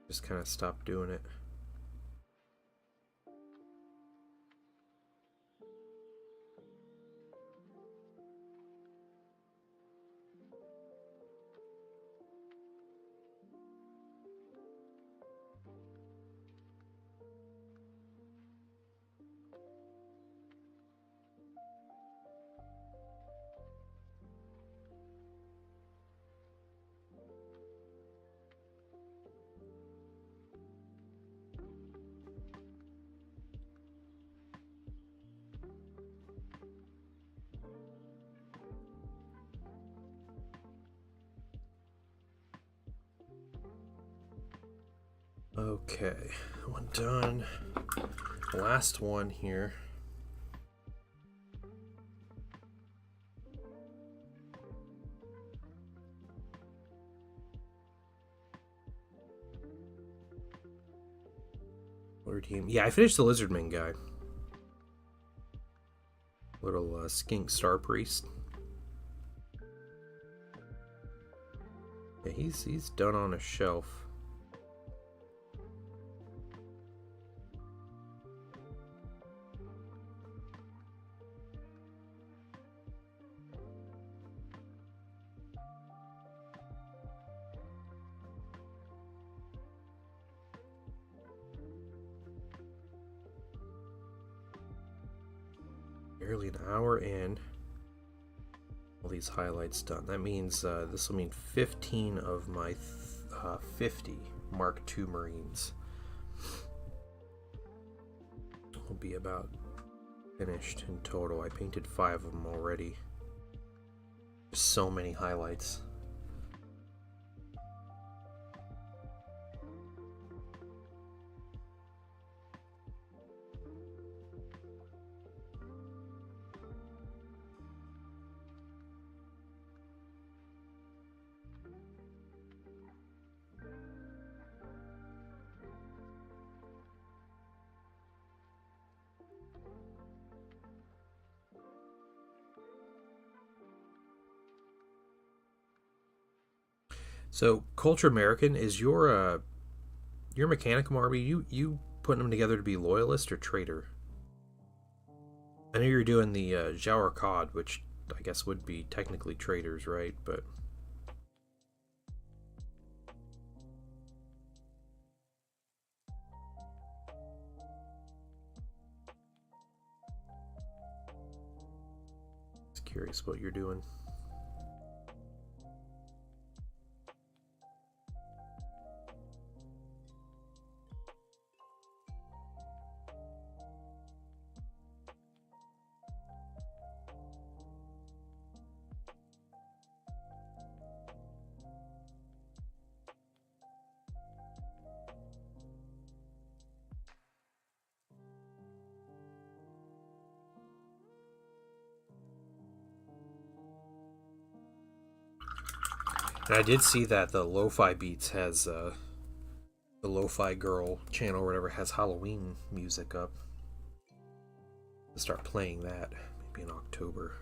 Just kind of stopped doing it. Okay, one done. Last one here. Team. Yeah, I finished the Lizardman guy. Little skink star priest. Yeah, he's done on a shelf. Barely an hour in. All these highlights done. That means this will mean 15 of my 50 Mark II Marines will be about finished in total. I painted 5 of them already. So many highlights. So, Culture American, is your Mechanicum army, you putting them together to be loyalist or traitor? I know you're doing the Jaur Cod, which I guess would be technically traitors, right? But just curious what you're doing. And I did see that the Lo-Fi Beats has the Lo-Fi Girl channel or whatever has Halloween music up. I'll start playing that maybe in October.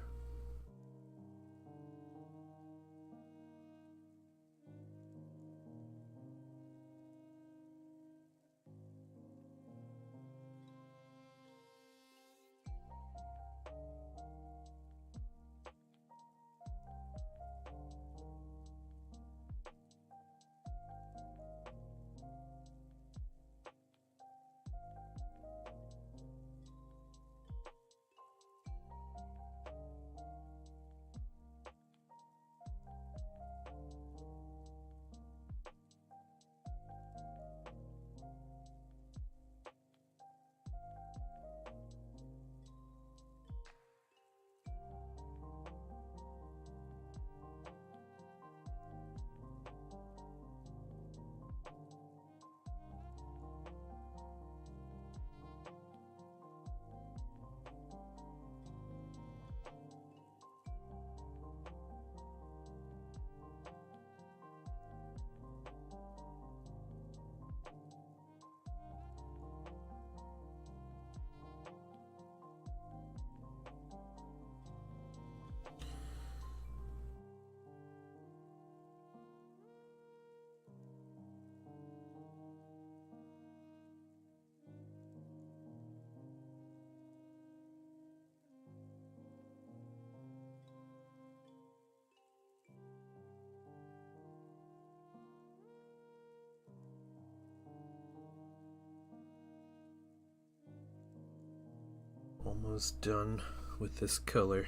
Almost done with this color.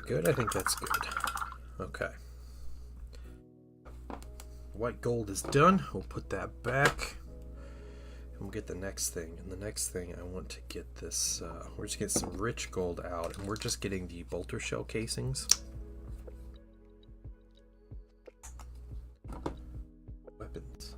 that good? I think that's good. Okay. White gold is done. We'll put that back. And we'll get the next thing. And the next thing, I want to get this... we're just getting some rich gold out. And we're just getting the bolter shell casings. Weapons.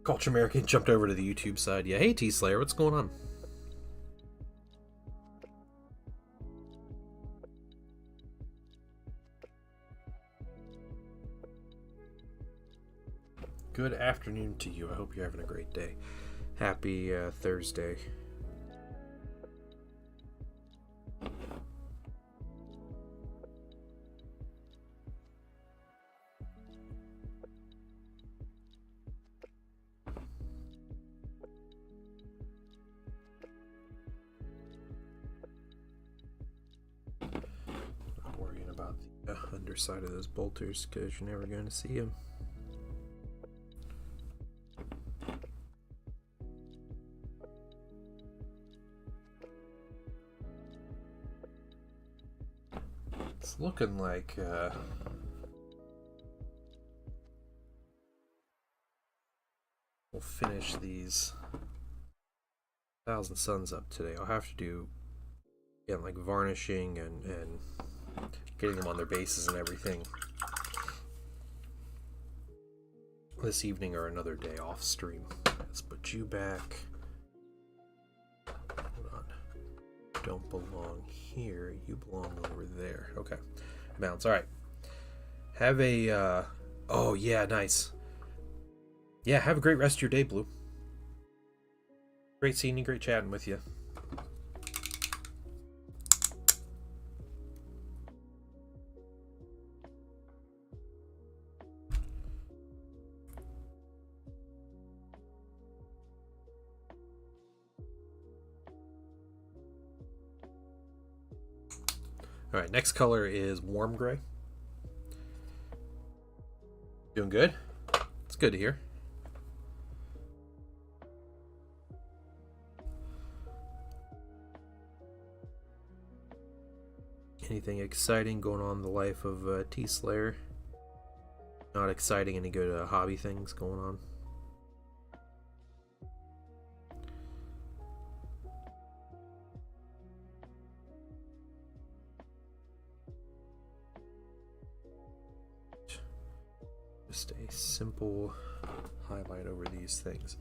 Culture American jumped over to the YouTube side. Yeah, hey T-Slayer, what's going on? Good afternoon to you. I hope you're having a great day. Happy Thursday. Not worrying about the underside of those bolters because you're never going to see them. It's looking like we'll finish these Thousand Suns up today. I'll have to do like varnishing and getting them on their bases and everything this evening or another day off stream. Let's put you back. Hold on. Don't belong here. You belong over there. Okay. Bounce. All right. Have a oh yeah, nice. Yeah, have a great rest of your day, Blue. Great seeing you, great chatting with you. All right, next color is warm gray. Doing good? It's good to hear. Anything exciting going on in the life of T-Slayer? Not exciting, any good hobby things going on? Just a simple highlight over these things.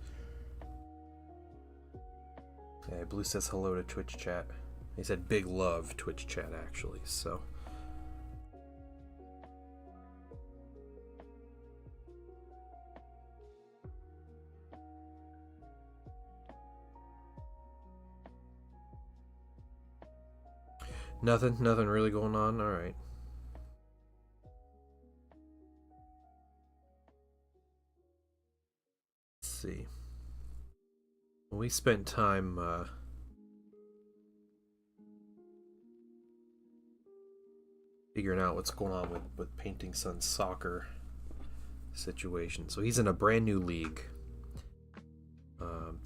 Yeah, Blue says hello to Twitch chat. He said big love Twitch chat actually, so. Nothing really going on. All right. Let's see. We spent time figuring out what's going on with Painting Sun's soccer situation. So he's in a brand new league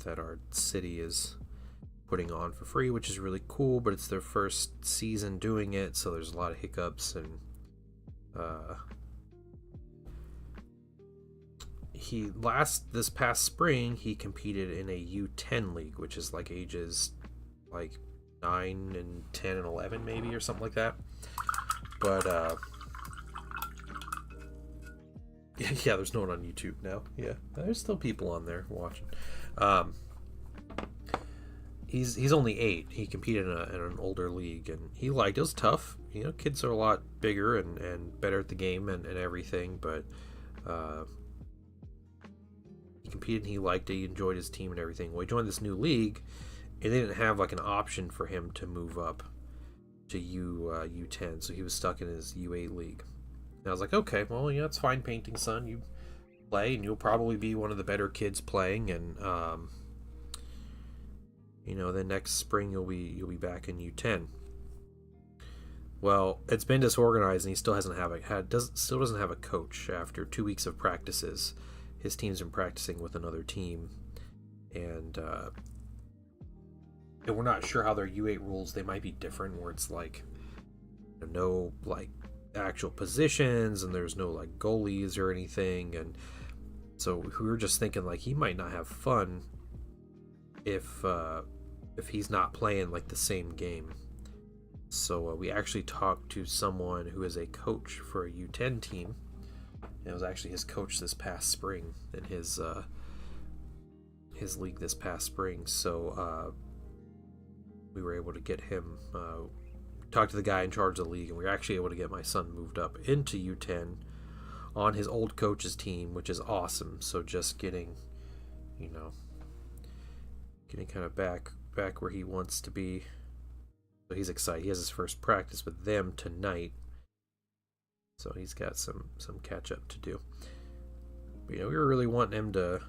that our city is putting on for free, which is really cool, but it's their first season doing it, so there's a lot of hiccups. And this past spring he competed in a U10 league, which is like ages like 9 and 10 and 11 maybe, or something like that. But yeah, there's no one on YouTube now. Yeah, there's still people on there watching. He's only 8. He competed in an older league, and he liked it. It was tough. You know, kids are a lot bigger and better at the game and everything, but he competed and he liked it. He enjoyed his team and everything. Well, he joined this new league, and they didn't have like an option for him to move up U10, so he was stuck in his U8 league. And I was like, okay, well, it's fine, Painting Son. You play, and you'll probably be one of the better kids playing, and then next spring you'll be back in U10. Well, it's been disorganized, and he still doesn't have a coach after 2 weeks of practices. His team's been practicing with another team, and we're not sure how their U8 rules. They might be different, where it's like no like actual positions, and there's no like goalies or anything, and so we were just thinking like he might not have fun if he's not playing like the same game. So we actually talked to someone who is a coach for a U10 team. And it was actually his coach this past spring in his league this past spring. So we were able to get him, talk to the guy in charge of the league, and we were actually able to get my son moved up into U10 on his old coach's team, which is awesome. So just getting kind of back where he wants to be. So he's excited. He has his first practice with them tonight. So he's got some catch up to do. But, we were really wanting him to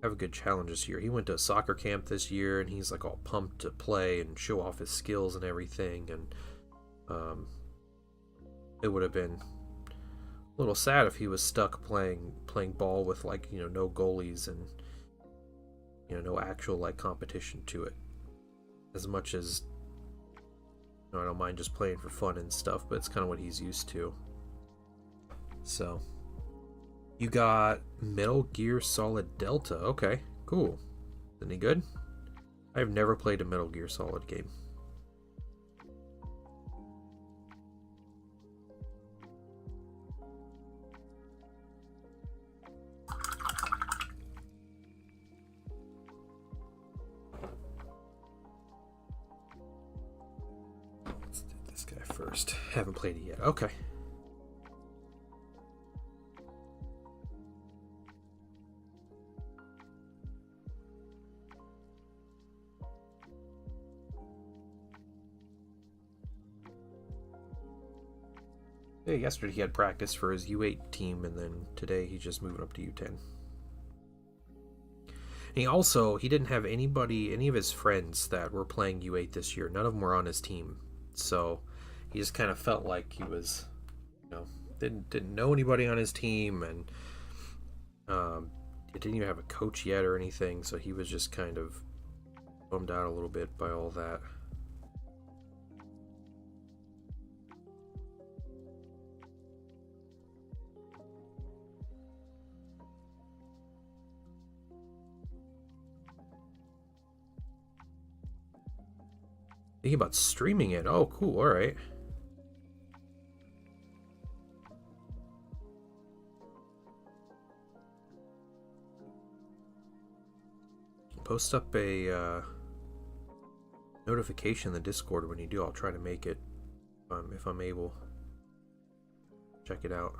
have a good challenge this year. He went to a soccer camp this year, and he's like all pumped to play and show off his skills and everything. And it would have been a little sad if he was stuck playing ball with like no goalies and no actual like competition to it. As much as I don't mind just playing for fun and stuff, but it's kind of what he's used to. So you got Metal Gear Solid Delta. Okay, cool. Any good? I've never played a Metal Gear Solid game. Let's do this guy first. Haven't played it yet. Okay. Yeah, yesterday he had practice for his U8 team, and then today he's just moving up to U10. And he didn't have any of his friends that were playing U8 this year. None of them were on his team. So he just kind of felt like he was, didn't know anybody on his team, and he didn't even have a coach yet or anything. So he was just kind of bummed out a little bit by all that. Thinking about streaming it. Oh, cool. All right. Post up a notification in the Discord when you do. I'll try to make it if I'm able. Check it out.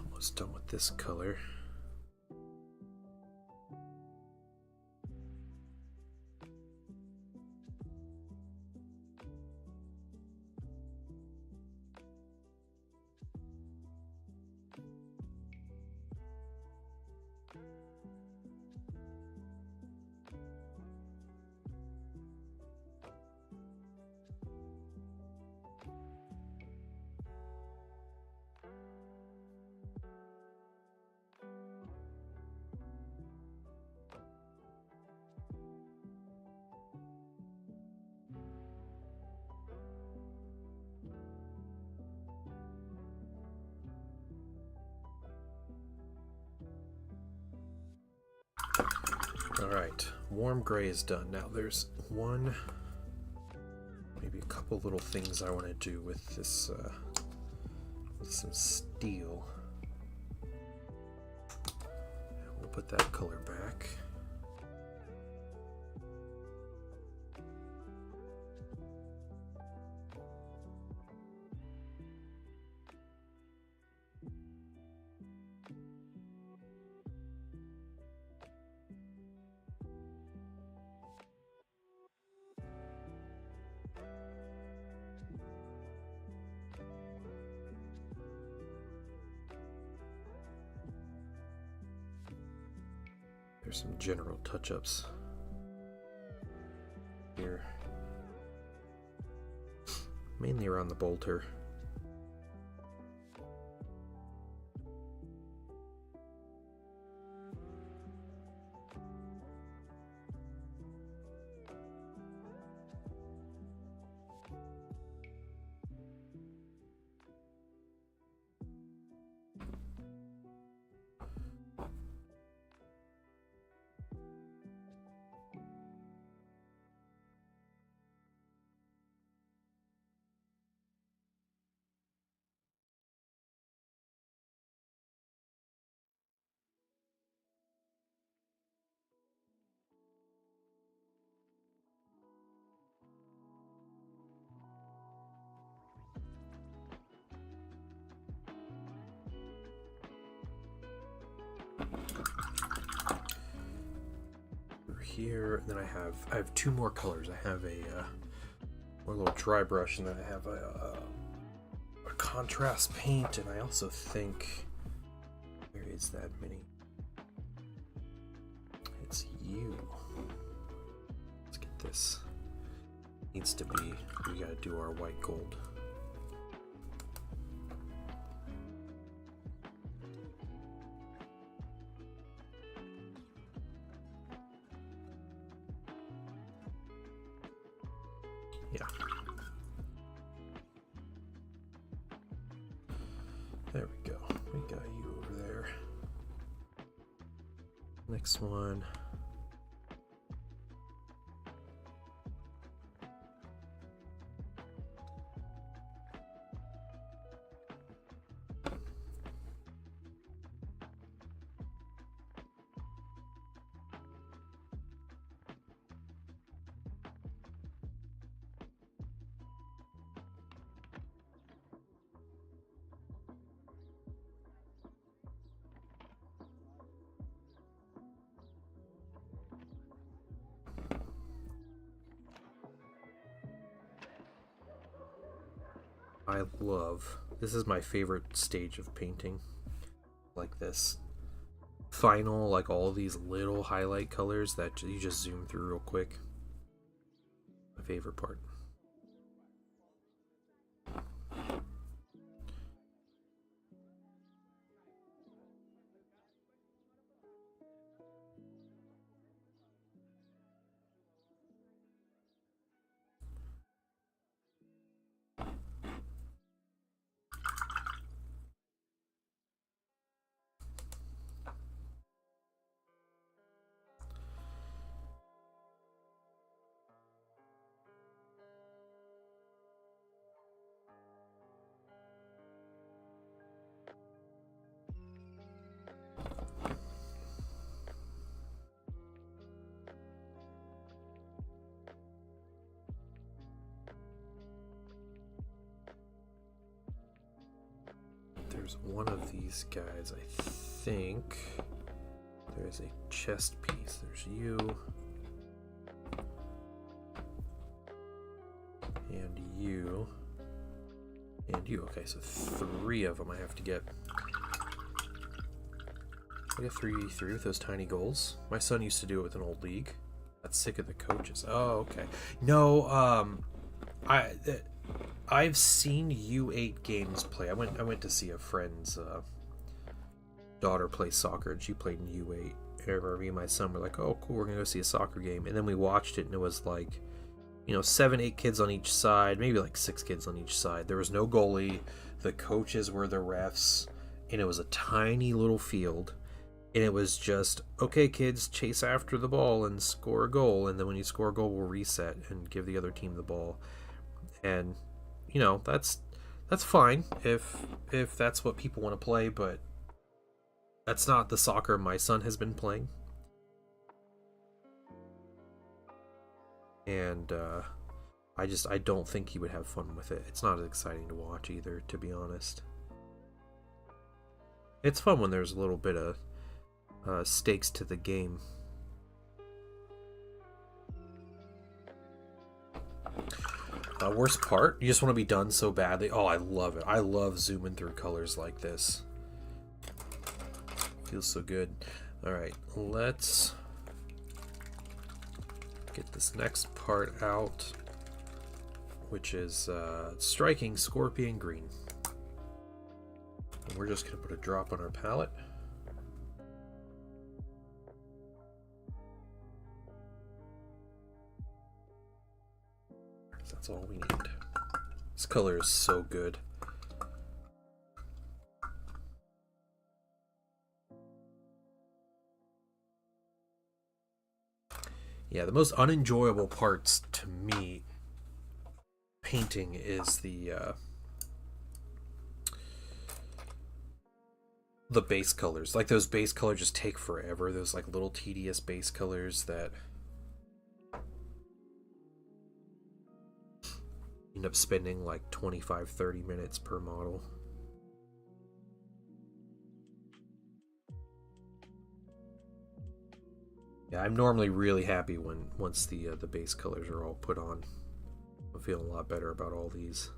Almost done with this color. Alright, warm gray is done. Now there's maybe a couple little things I want to do with this, with some steel. We'll put that color back. There's some general touch-ups here, mainly around the bolter. Here, and then I have two more colors. I have a little dry brush, and then I have a contrast paint, and I also think, where is that mini? It's you. Let's get this. Needs to be. We gotta do our white gold. Yeah. There we go. We got you over there. Next one. I love, this is my favorite stage of painting, like this final, like all these little highlight colors that you just zoom through real quick. My favorite part. There's one of these guys, I think. There's a chest piece. There's you. And you. And you. Okay, so 3 of them I have to get. I get 3 with those tiny goals. My son used to do it with an old league. That's sick of the coaches. Oh, okay. No, I've seen U8 games play. I went to see a friend's daughter play soccer, and she played in U8. I remember me and my son were like, "Oh, cool, we're gonna go see a soccer game." And then we watched it, and it was like, 7, 8 kids on each side, maybe like 6 kids on each side. There was no goalie. The coaches were the refs, and it was a tiny little field. And it was just, okay, kids, chase after the ball and score a goal. And then when you score a goal, we'll reset and give the other team the ball. And, you know, that's fine if that's what people want to play, but that's not the soccer my son has been playing. And I don't think he would have fun with it. It's not as exciting to watch either, to be honest. It's fun when there's a little bit of stakes to the game. Worst part, you just want to be done so badly. Oh, I love it. I love zooming through colors like this. Feels so good. Alright, let's get this next part out, which is striking Scorpion Green. And we're just going to put a drop on our palette. That's all we need. This color is so good. Yeah, the most unenjoyable parts to me painting is the base colors. Like, those base colors just take forever. Those like little tedious base colors that end up spending like 25-30 minutes per model. Yeah, I'm normally really happy once the base colors are all put on. I'm feeling a lot better about all these.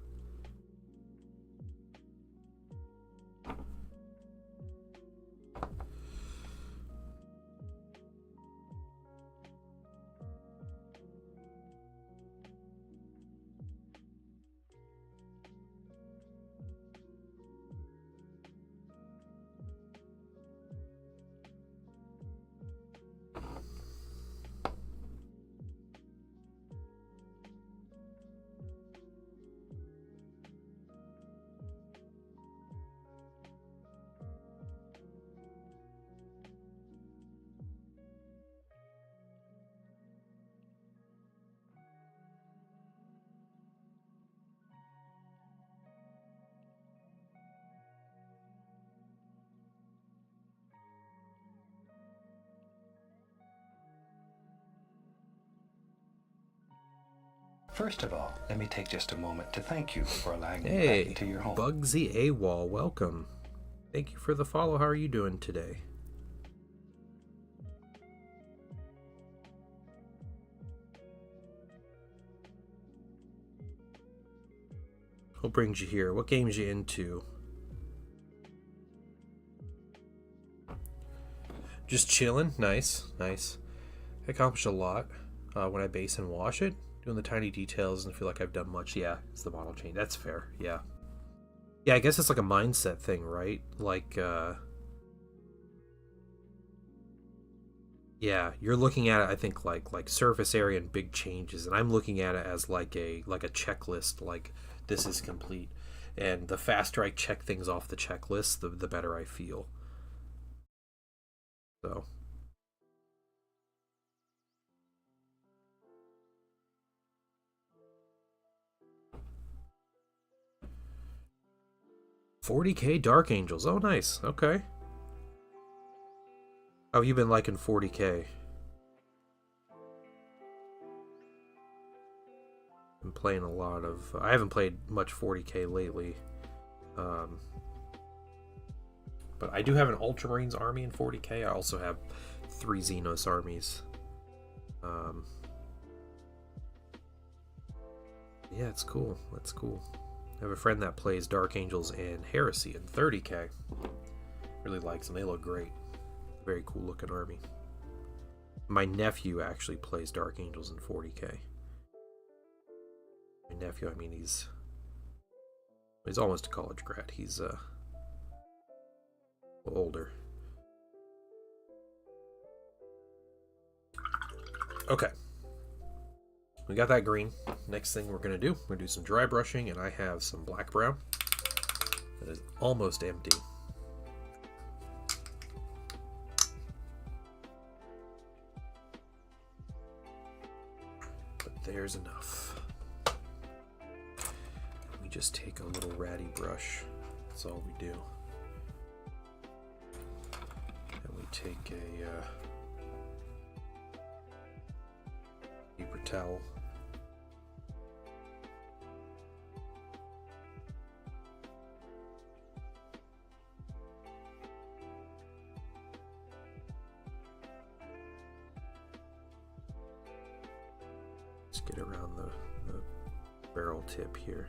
First of all, let me take just a moment to thank you for allowing me back into your home. Bugsy AWOL, welcome. Thank you for the follow. How are you doing today? What brings you here? What games you into? Just chilling. Nice, nice. I accomplished a lot when I base and wash it. Doing the tiny details and feel like I've done much. Yeah, it's the model change. That's fair. Yeah. Yeah, I guess it's like a mindset thing, right? Like, yeah, you're looking at it, I think, like surface area and big changes, and I'm looking at it as like a checklist. Like, this is complete, and the faster I check things off the checklist, the better I feel. So. $40K Dark Angels. Oh, nice. Okay. How have you been liking 40K? Been playing a lot of... I haven't played much 40K lately. But I do have an Ultramarines army in 40K. I also have 3 Xenos armies. Yeah, it's cool. That's cool. I have a friend that plays Dark Angels and Heresy in 30K. Really likes them. They look great. Very cool looking army. My nephew actually plays Dark Angels in 40K. My nephew, I mean, he's almost a college grad. He's older. Okay. We got that green. Next thing we're going to do, we're going to do some dry brushing, and I have some black brown that is almost empty. There's enough. We just take a little ratty brush. That's all we do. And we take a paper towel. Just get around the barrel tip here.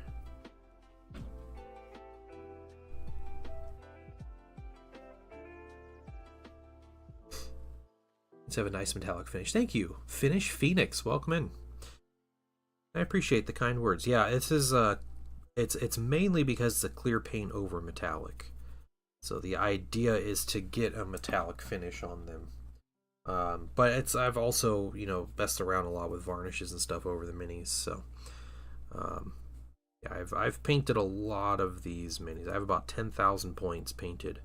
Let's have a nice metallic finish. Thank you, Finish Phoenix. Welcome in. I appreciate the kind words. Yeah, this is it's mainly because it's a clear paint over metallic. So the idea is to get a metallic finish on them. But I've also, you know, messed around a lot with varnishes and stuff over the minis. So yeah, I've painted a lot of these minis. I have about 10,000 points painted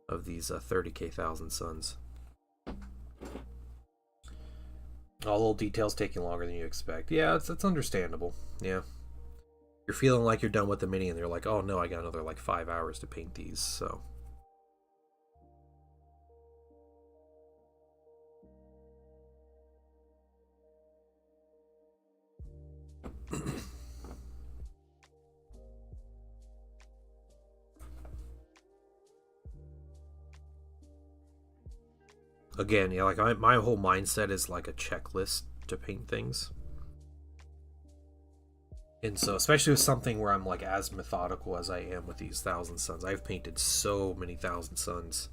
of these 30K Thousand Suns. All little details taking longer than you expect. Yeah, it's understandable. Yeah. You're feeling like you're done with the mini and you're like, oh no, I got another like 5 hours to paint these, so. Again, yeah, like my whole mindset is like a checklist to paint things. And so, especially with something where I'm like as methodical as I am with these Thousand Suns, I've painted so many Thousand Suns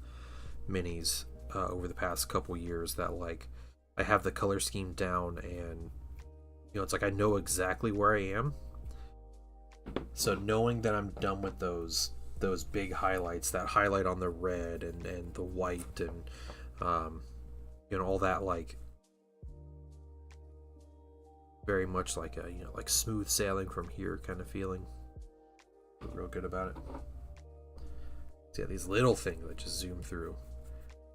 minis over the past couple years that like I have the color scheme down, and you know, it's like I know exactly where I am. So knowing that I'm done with those big highlights, that highlight on the red and the white and you know, all that, like very much like a, you know, like smooth sailing from here kind of feeling. Feel real good about it. So yeah, these little things that just zoom through.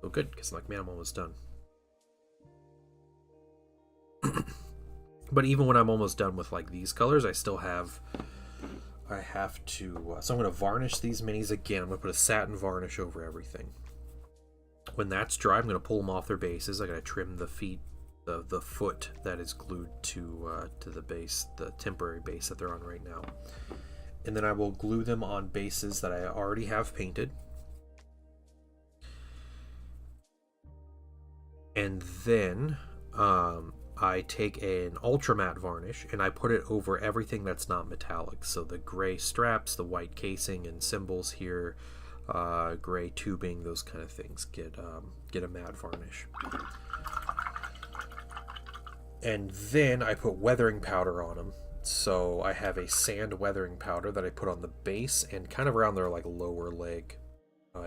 Feel good because like, man, I'm almost done. But even when I'm almost done with like these colors, I have to so I'm going to varnish these minis again. I'm going to put a satin varnish over everything. When that's dry, I'm going to pull them off their bases. I got to trim the feet, the foot that is glued to the base, the temporary base that they're on right now. And then I will glue them on bases that I already have painted. And then I take an ultra matte varnish and I put it over everything that's not metallic. So the gray straps, the white casing and symbols here, gray tubing, those kind of things get a matte varnish. And then I put weathering powder on them. So I have a sand weathering powder that I put on the base and kind of around their like lower leg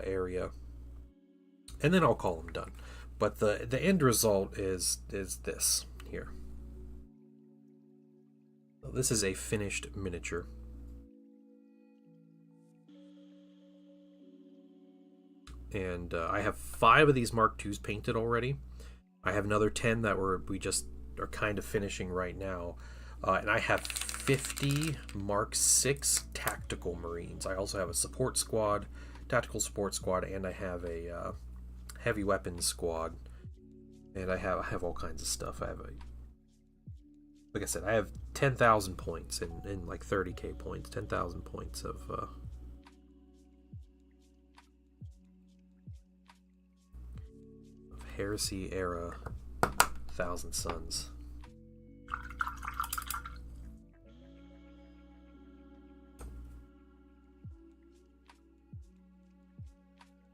area. And then I'll call them done. But the end result is this here. So this is a finished miniature. And I have 5 of these Mark IIs painted already. I have another 10 that we just are kind of finishing right now. And I have 50 Mark VI Tactical Marines. I also have a support squad, tactical support squad, and I have a heavy weapons squad. And I have all kinds of stuff. Like I said, I have 10,000 points in like 30k points, 10,000 points of Heresy era Thousand Suns.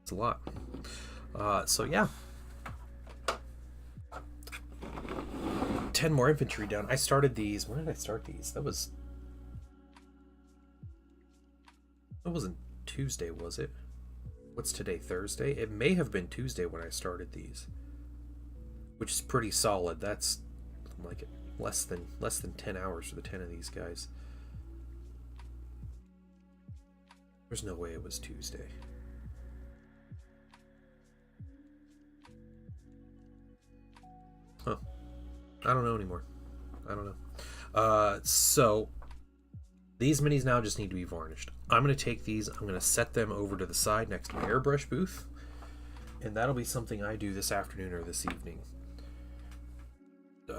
It's a lot. So yeah. 10 more infantry down. I started these. When did I start these? That wasn't Tuesday, was it? What's today? Thursday? It may have been Tuesday when I started these, which is pretty solid. That's like less than 10 hours for the 10 of these guys. There's no way it was Tuesday. Huh. I don't know anymore. I don't know. So these minis now just need to be varnished. I'm going to take these, I'm going to set them over to the side next to my airbrush booth, and that'll be something I do this afternoon or this evening.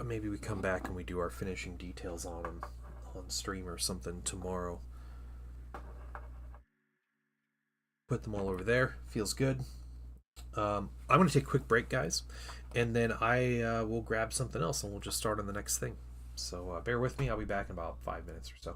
Maybe we come back and we do our finishing details on them on stream or something tomorrow. Put them all over there. Feels good. I'm going to take a quick break, guys, and then I will grab something else and we'll just start on the next thing. So bear with me. I'll be back in about 5 minutes or so.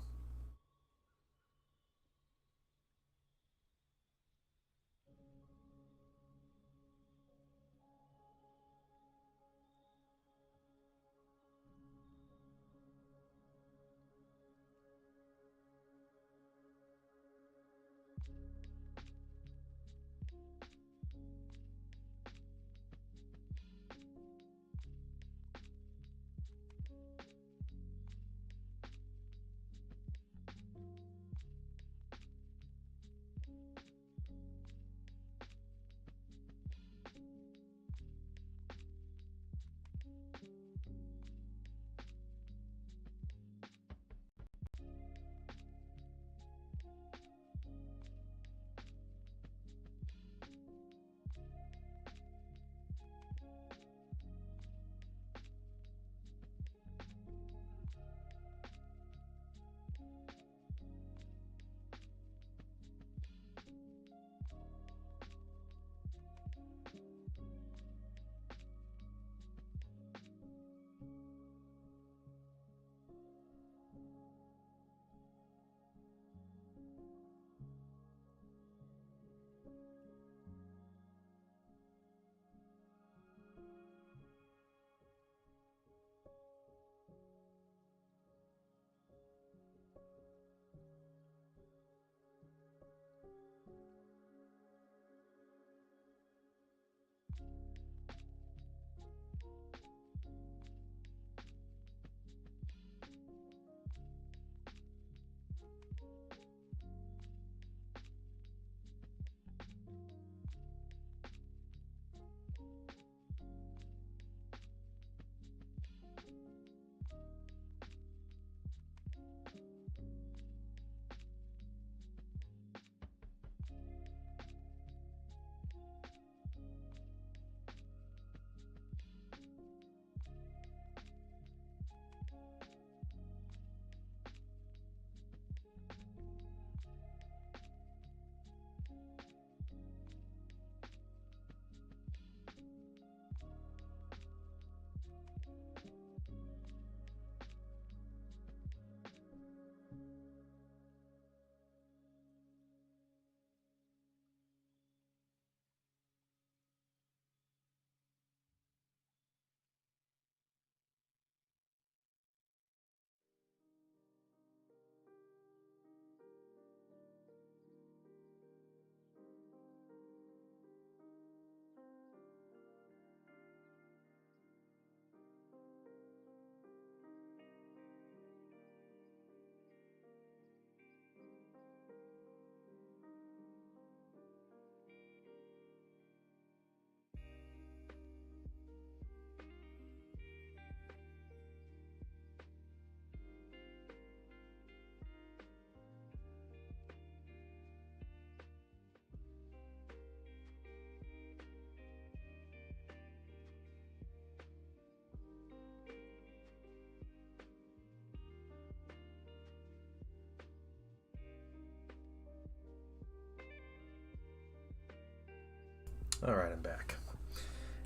All right, I'm back,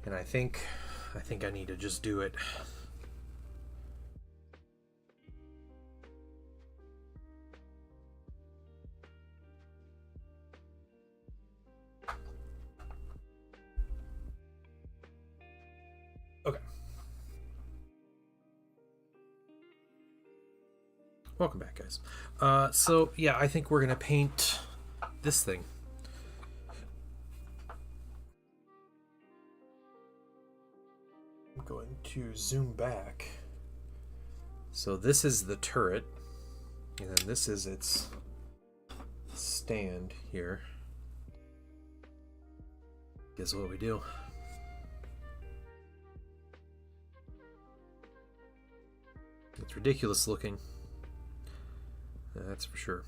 and I think I need to just do it. Okay. Welcome back, guys. So yeah, I think we're gonna paint this thing. I'm going to zoom back. So this is the turret, and then this is its stand here. Guess what we do? It's ridiculous looking. That's for sure.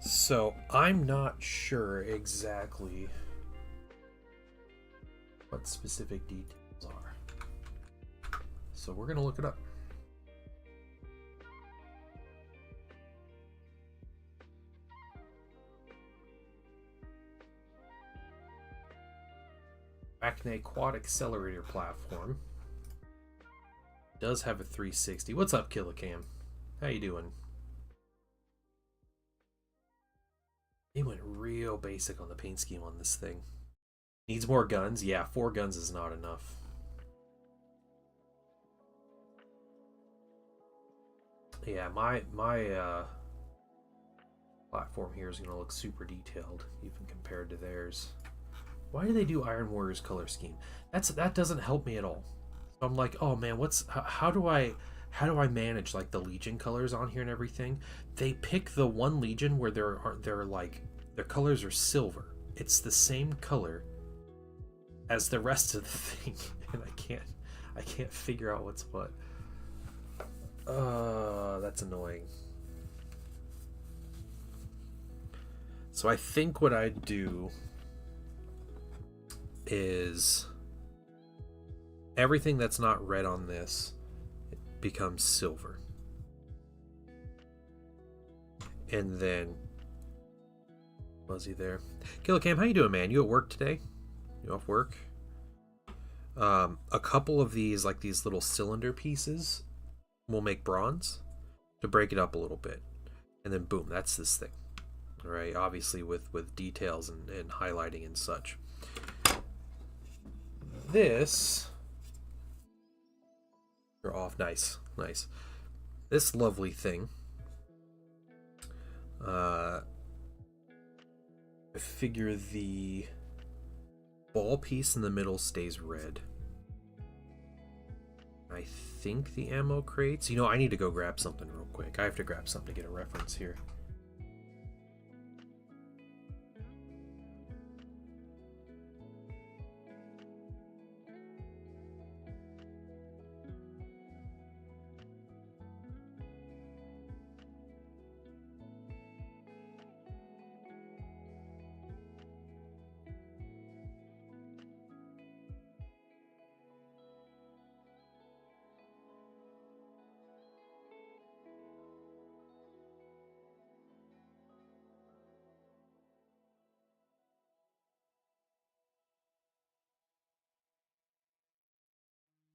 So I'm not sure exactly what specific details are. So we're gonna look it up. Arachne Quad Accelerator Platform. Does have a 360. What's up, Killicam? How you doing? They went real basic on the paint scheme on this thing. Needs more guns? Yeah, 4 guns is not enough. Yeah, my platform here is going to look super detailed, even compared to theirs. Why do they do Iron Warrior's color scheme? That doesn't help me at all. So I'm like, oh man, how do I manage like the Legion colors on here and everything? They pick the one Legion where they're like their colors are silver. It's the same color as the rest of the thing, and I can't figure out what's what. That's annoying. So I think what I'd do is everything that's not red on this becomes silver. And then was he there? Killicam, how you doing, man? You at work today? You off work? A couple of these, like these little cylinder pieces, will make bronze to break it up a little bit. And then boom, that's this thing. Alright, obviously with details and highlighting and such. This you're off. Nice. This lovely thing. I figure the ball piece in the middle stays red. I think the ammo crates. You know, I need to go grab something real quick. I have to grab something to get a reference here.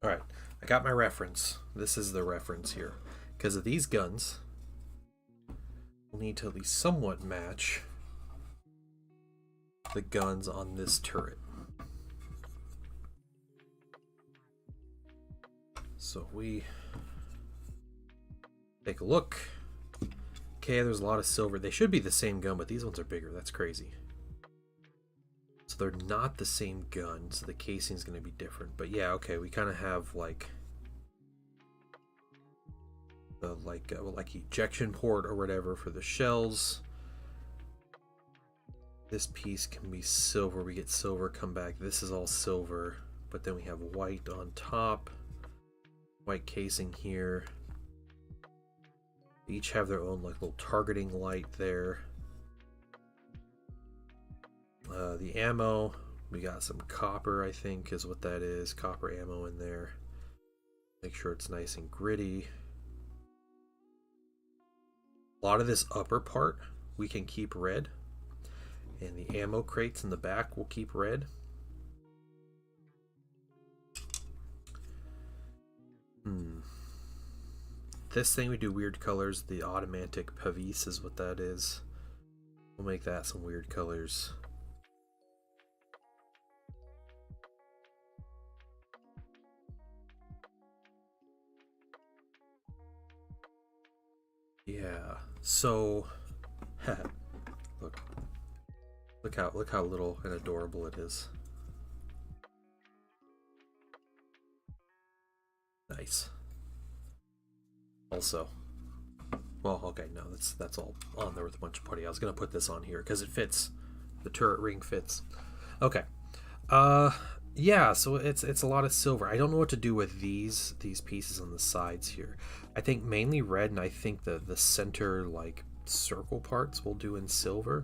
Alright, I got my reference. This is the reference here. Because of these guns, we'll need to at least somewhat match the guns on this turret. So we take a look. Okay, there's a lot of silver. They should be the same gun, but these ones are bigger. That's crazy. So they're not the same gun, so the casing's going to be different. But yeah, okay, we kind of have like the like ejection port or whatever for the shells. This piece can be silver. We get silver, come back. This is all silver, but then we have white on top. White casing here. They each have their own like little targeting light there. The ammo, we got some copper, I think is what that is. Copper ammo in there. Make sure it's nice and gritty. A lot of this upper part we can keep red. And the ammo crates in the back will keep red. This thing we do weird colors. The automatic Pavis is what that is. We'll make that some weird colors. Yeah, so look how little and adorable it is. Nice. Also, well, okay, no, that's all on there with a bunch of putty. I was gonna put this on here because it fits. The turret ring fits. Okay. Yeah, so it's a lot of silver. I don't know what to do with these pieces on the sides here. I think mainly red, and I think the center like circle parts we'll do in silver.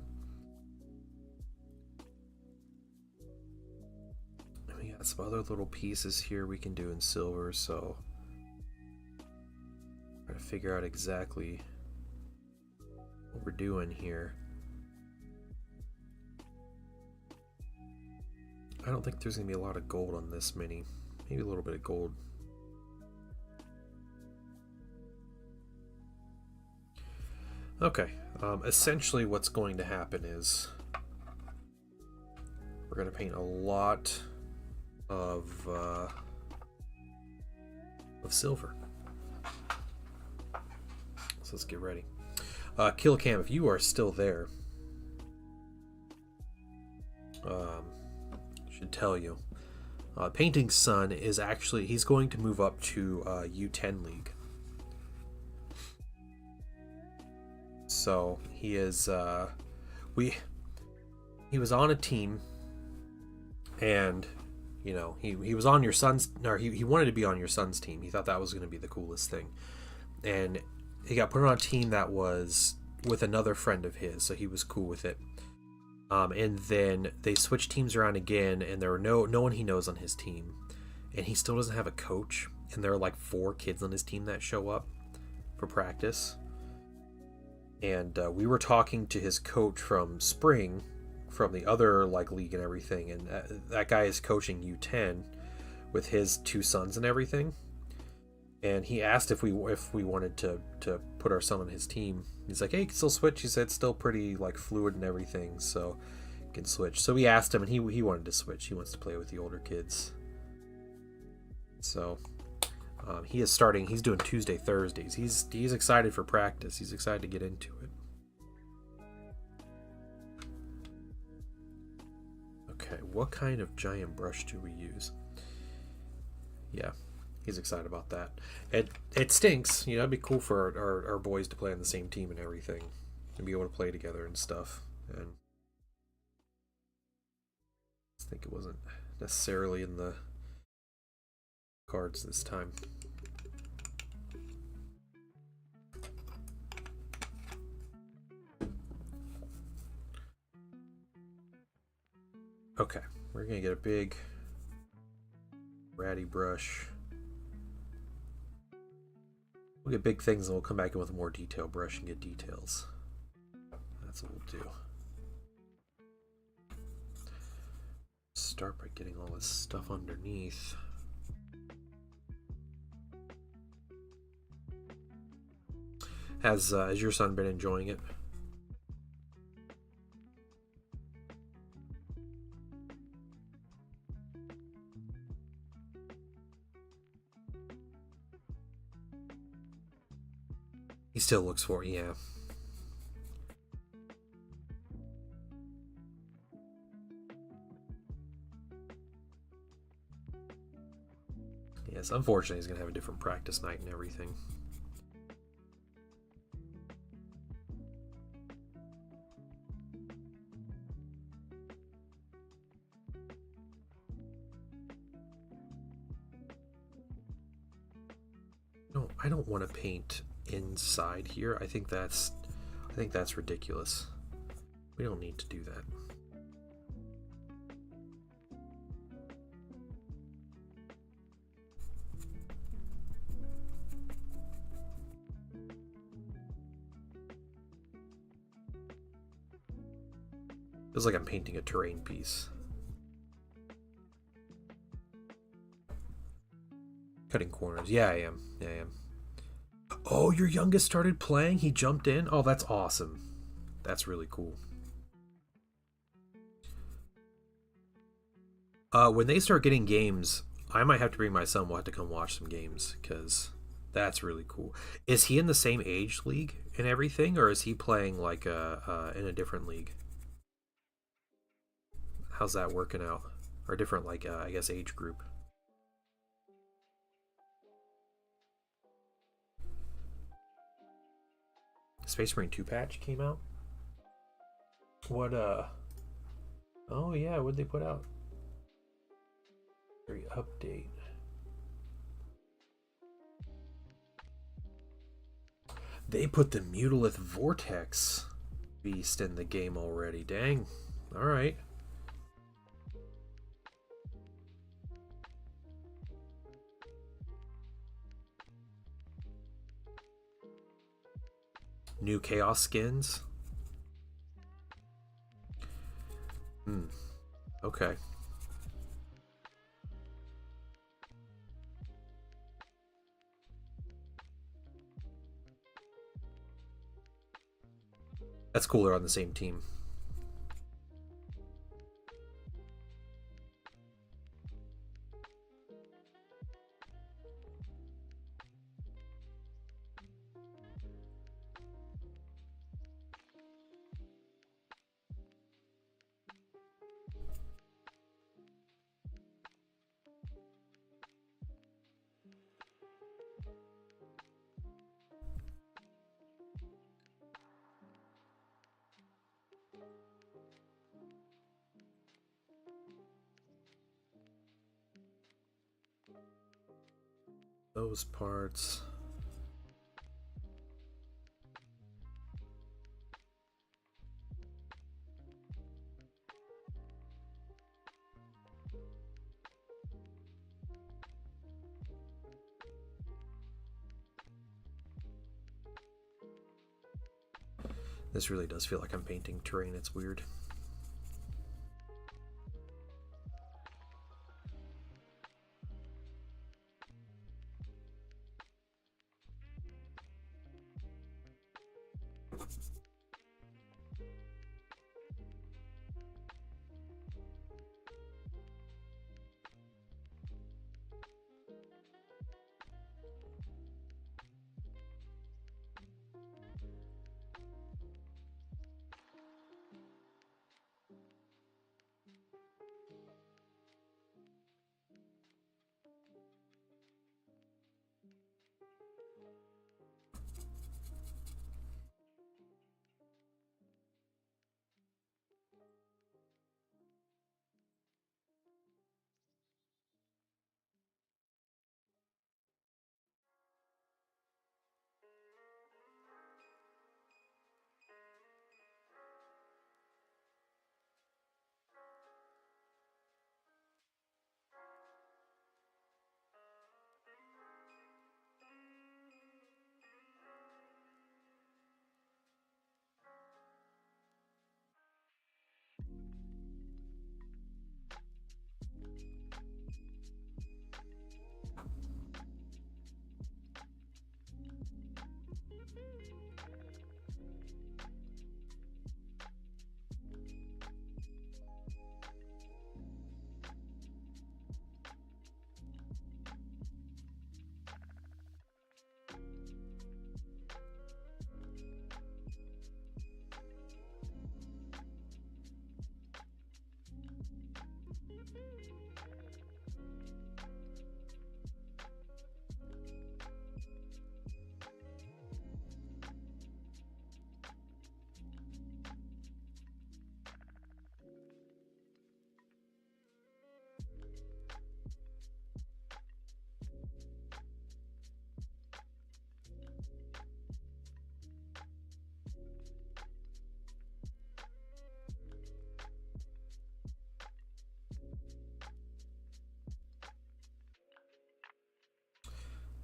And we got some other little pieces here we can do in silver, so try to figure out exactly what we're doing here. I don't think there's going to be a lot of gold on this mini. Maybe a little bit of gold. Okay, essentially what's going to happen is we're going to paint a lot of silver. So let's get ready. Killcam, if you are still there, should tell you. Painting Sun is actually, he's going to move up to U10 League. So he is, he was on a team, and you know, he was on your son's, or he wanted to be on your son's team. He thought that was going to be the coolest thing, and he got put on a team that was with another friend of his, so he was cool with it. And then they switched teams around again, and there were no one he knows on his team, and he still doesn't have a coach. And there are like 4 kids on his team that show up for practice. And we were talking to his coach from spring, from the other like league and everything, and that guy is coaching U10 with his 2 sons and everything. And he asked if we wanted to put our son on his team. He's like, hey, you can still switch. He said it's still pretty like fluid and everything, so you can switch. So we asked him, and he wanted to switch. He wants to play with the older kids. So he is starting. He's doing Tuesday, Thursdays. He's excited for practice. He's excited to get into it. Okay, what kind of giant brush do we use? Yeah. He's excited about that. It stinks. You know, it'd be cool for our boys to play on the same team and everything. And be able to play together and stuff. And I think it wasn't necessarily in the cards this time. Okay, we're going to get a big ratty brush. We'll get big things and we'll come back in with a more detailed brush and get details. That's what we'll do. Start by getting all this stuff underneath. Has your son been enjoying it? He still looks for it, yeah. Yes, unfortunately he's going to have a different practice night and everything. No, I don't want to paint inside here. I think that's ridiculous. We don't need to do that. Feels like I'm painting a terrain piece. Cutting corners. Yeah, I am. Yeah, I am. Oh, your youngest started playing? He jumped in? Oh, that's awesome. That's really cool. When they start getting games, I might have to bring my son. We'll have to come watch some games, because that's really cool. Is he in the same age league and everything, or is he playing like in a different league? How's that working out? Or different, like, I guess, age group? Space Marine 2 patch came out? What, oh yeah, what'd they put out? Update. They put the Mutalith Vortex beast in the game already. Dang. Alright. New Chaos skins. Okay. That's cool, they're on the same team. Those parts. This really does feel like I'm painting terrain. It's weird.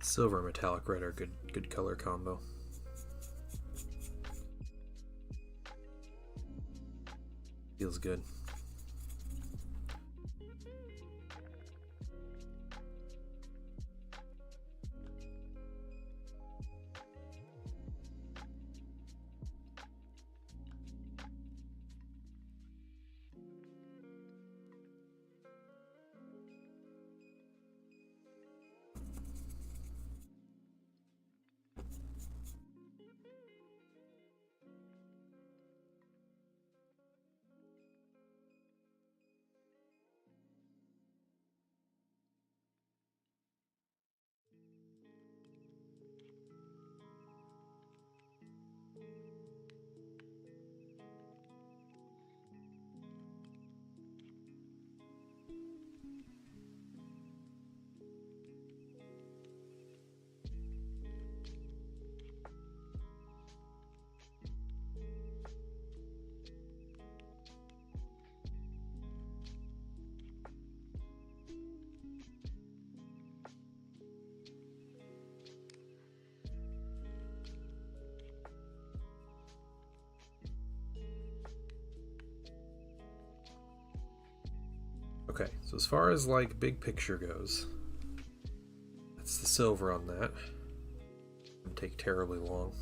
Silver and metallic red are good color combo. Feels good. Okay, so as far as like big picture goes, that's the silver on that. It'll take terribly long.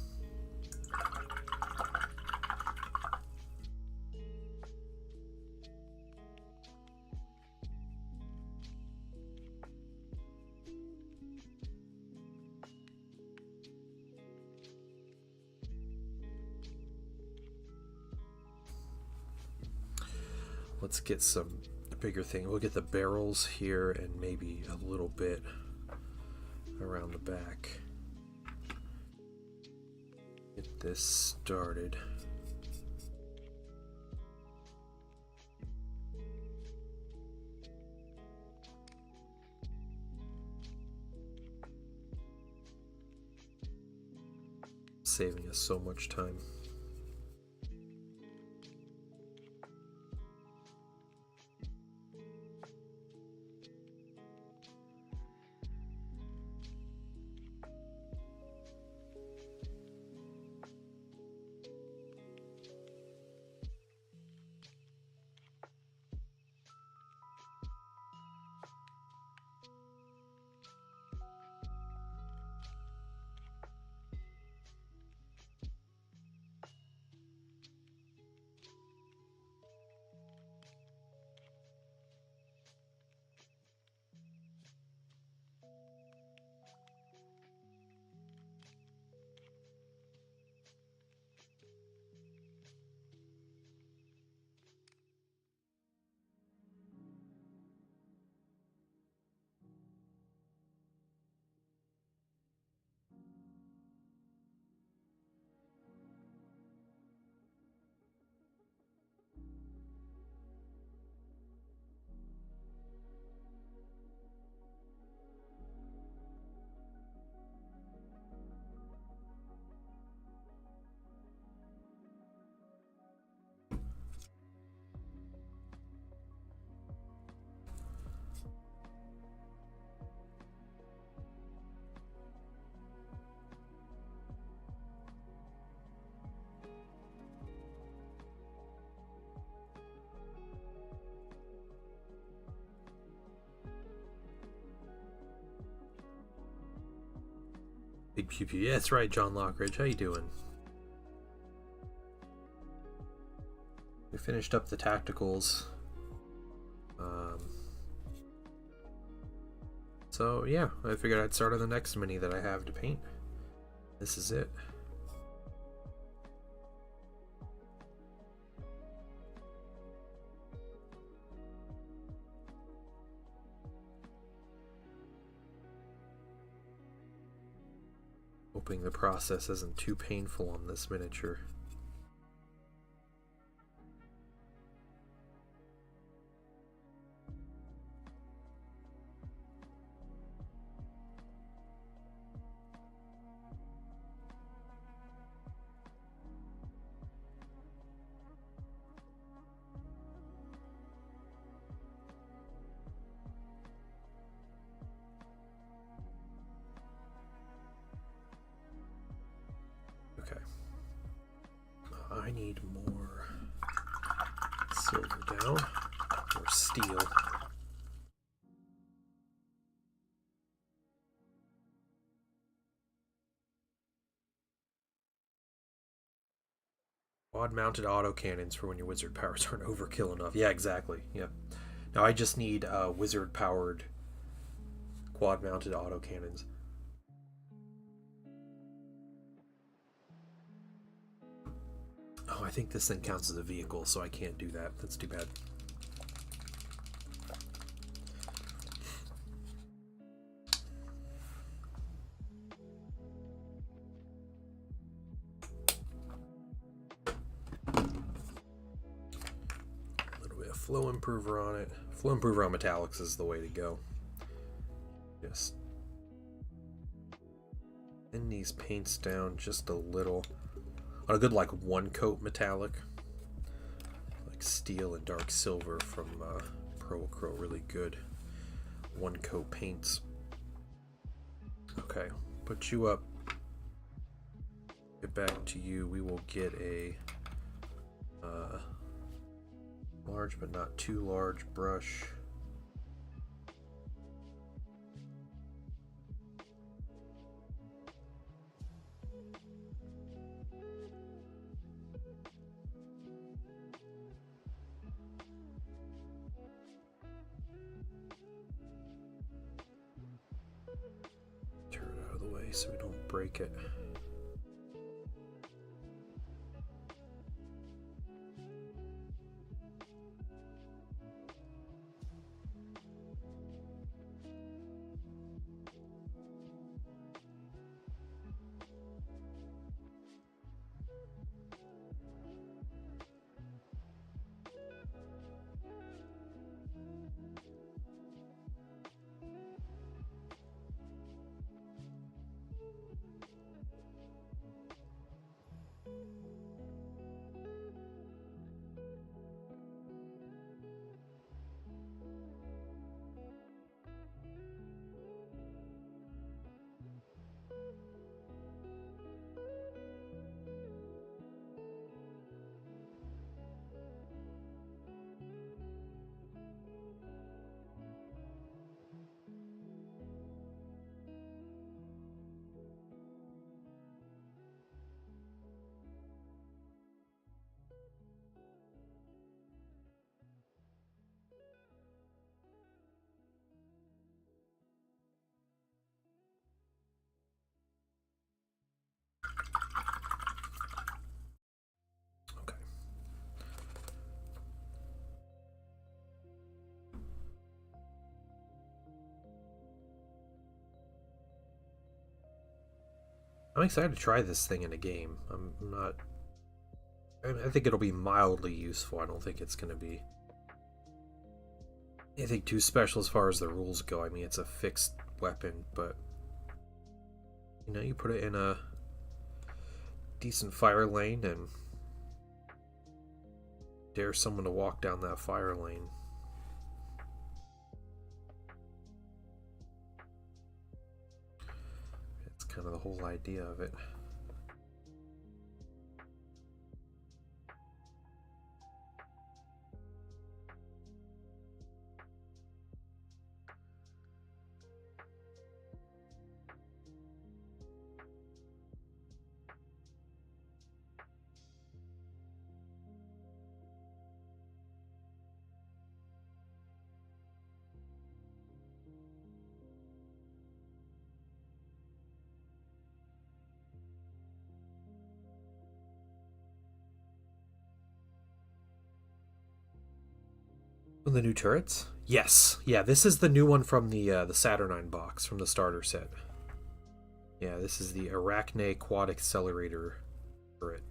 Let's get some bigger thing. We'll get the barrels here and maybe a little bit around the back. Get this started. Saving us so much time. Big pew pew. Yeah, that's right, John Lockridge. How you doing? We finished up the tacticals. So yeah, I figured I'd start on the next mini that I have to paint. This is it. Hoping the process isn't too painful on this miniature. I need more silver down, or steel. Quad-mounted autocannons for when your wizard powers aren't overkill enough. Yeah, exactly. Yep. Now I just need wizard-powered quad-mounted autocannons. Oh, I think this thing counts as a vehicle, so I can't do that. That's too bad. A little bit of flow improver on it. Flow improver on metallics is the way to go. Just thin these paints down just a little. On a good like one coat metallic, like steel and dark silver from Pro-Acro, really good one coat paints. Okay, put you up. Get back to you. We will get a large but not too large brush. Turn it out of the way so we don't break it. I'm excited to try this thing in a game. I'm not... I think it'll be mildly useful. I don't think it's going to be anything too special as far as the rules go. I mean, it's a fixed weapon, but... You know, you put it in a decent fire lane and dare someone to walk down that fire lane. Kind of the whole idea of it. The new turrets? Yes. Yeah, this is the new one from the Saturnine box from the starter set. Yeah, this is the Arachne Quad Accelerator turret.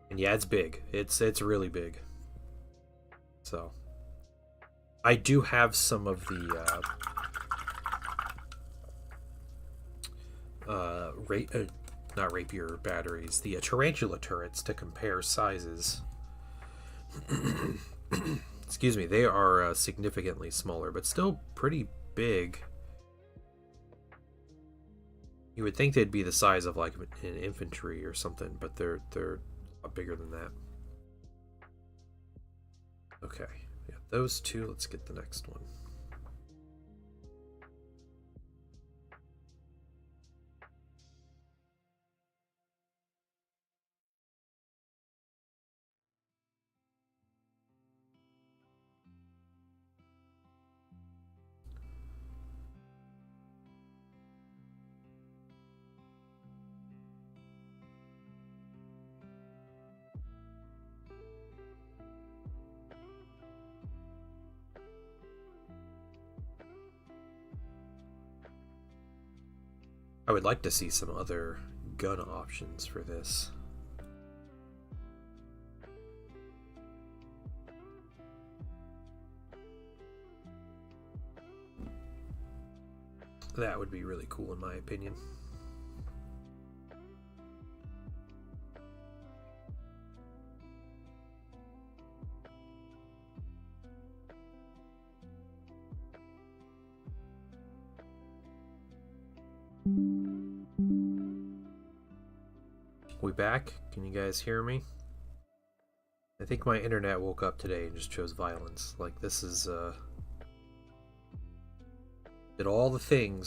And yeah, it's big. It's really big. So I do have some of the not rapier batteries, the tarantula turrets to compare sizes. Excuse me, they are significantly smaller, but still pretty big. You would think they'd be the size of like an infantry or something, but they're a lot bigger than that. Okay, yeah, those two. Let's get the next one. I would like to see some other gun options for this. That would be really cool in my opinion. We back? Can you guys hear me? I think my internet woke up today and just chose violence. Like, this is, did all the things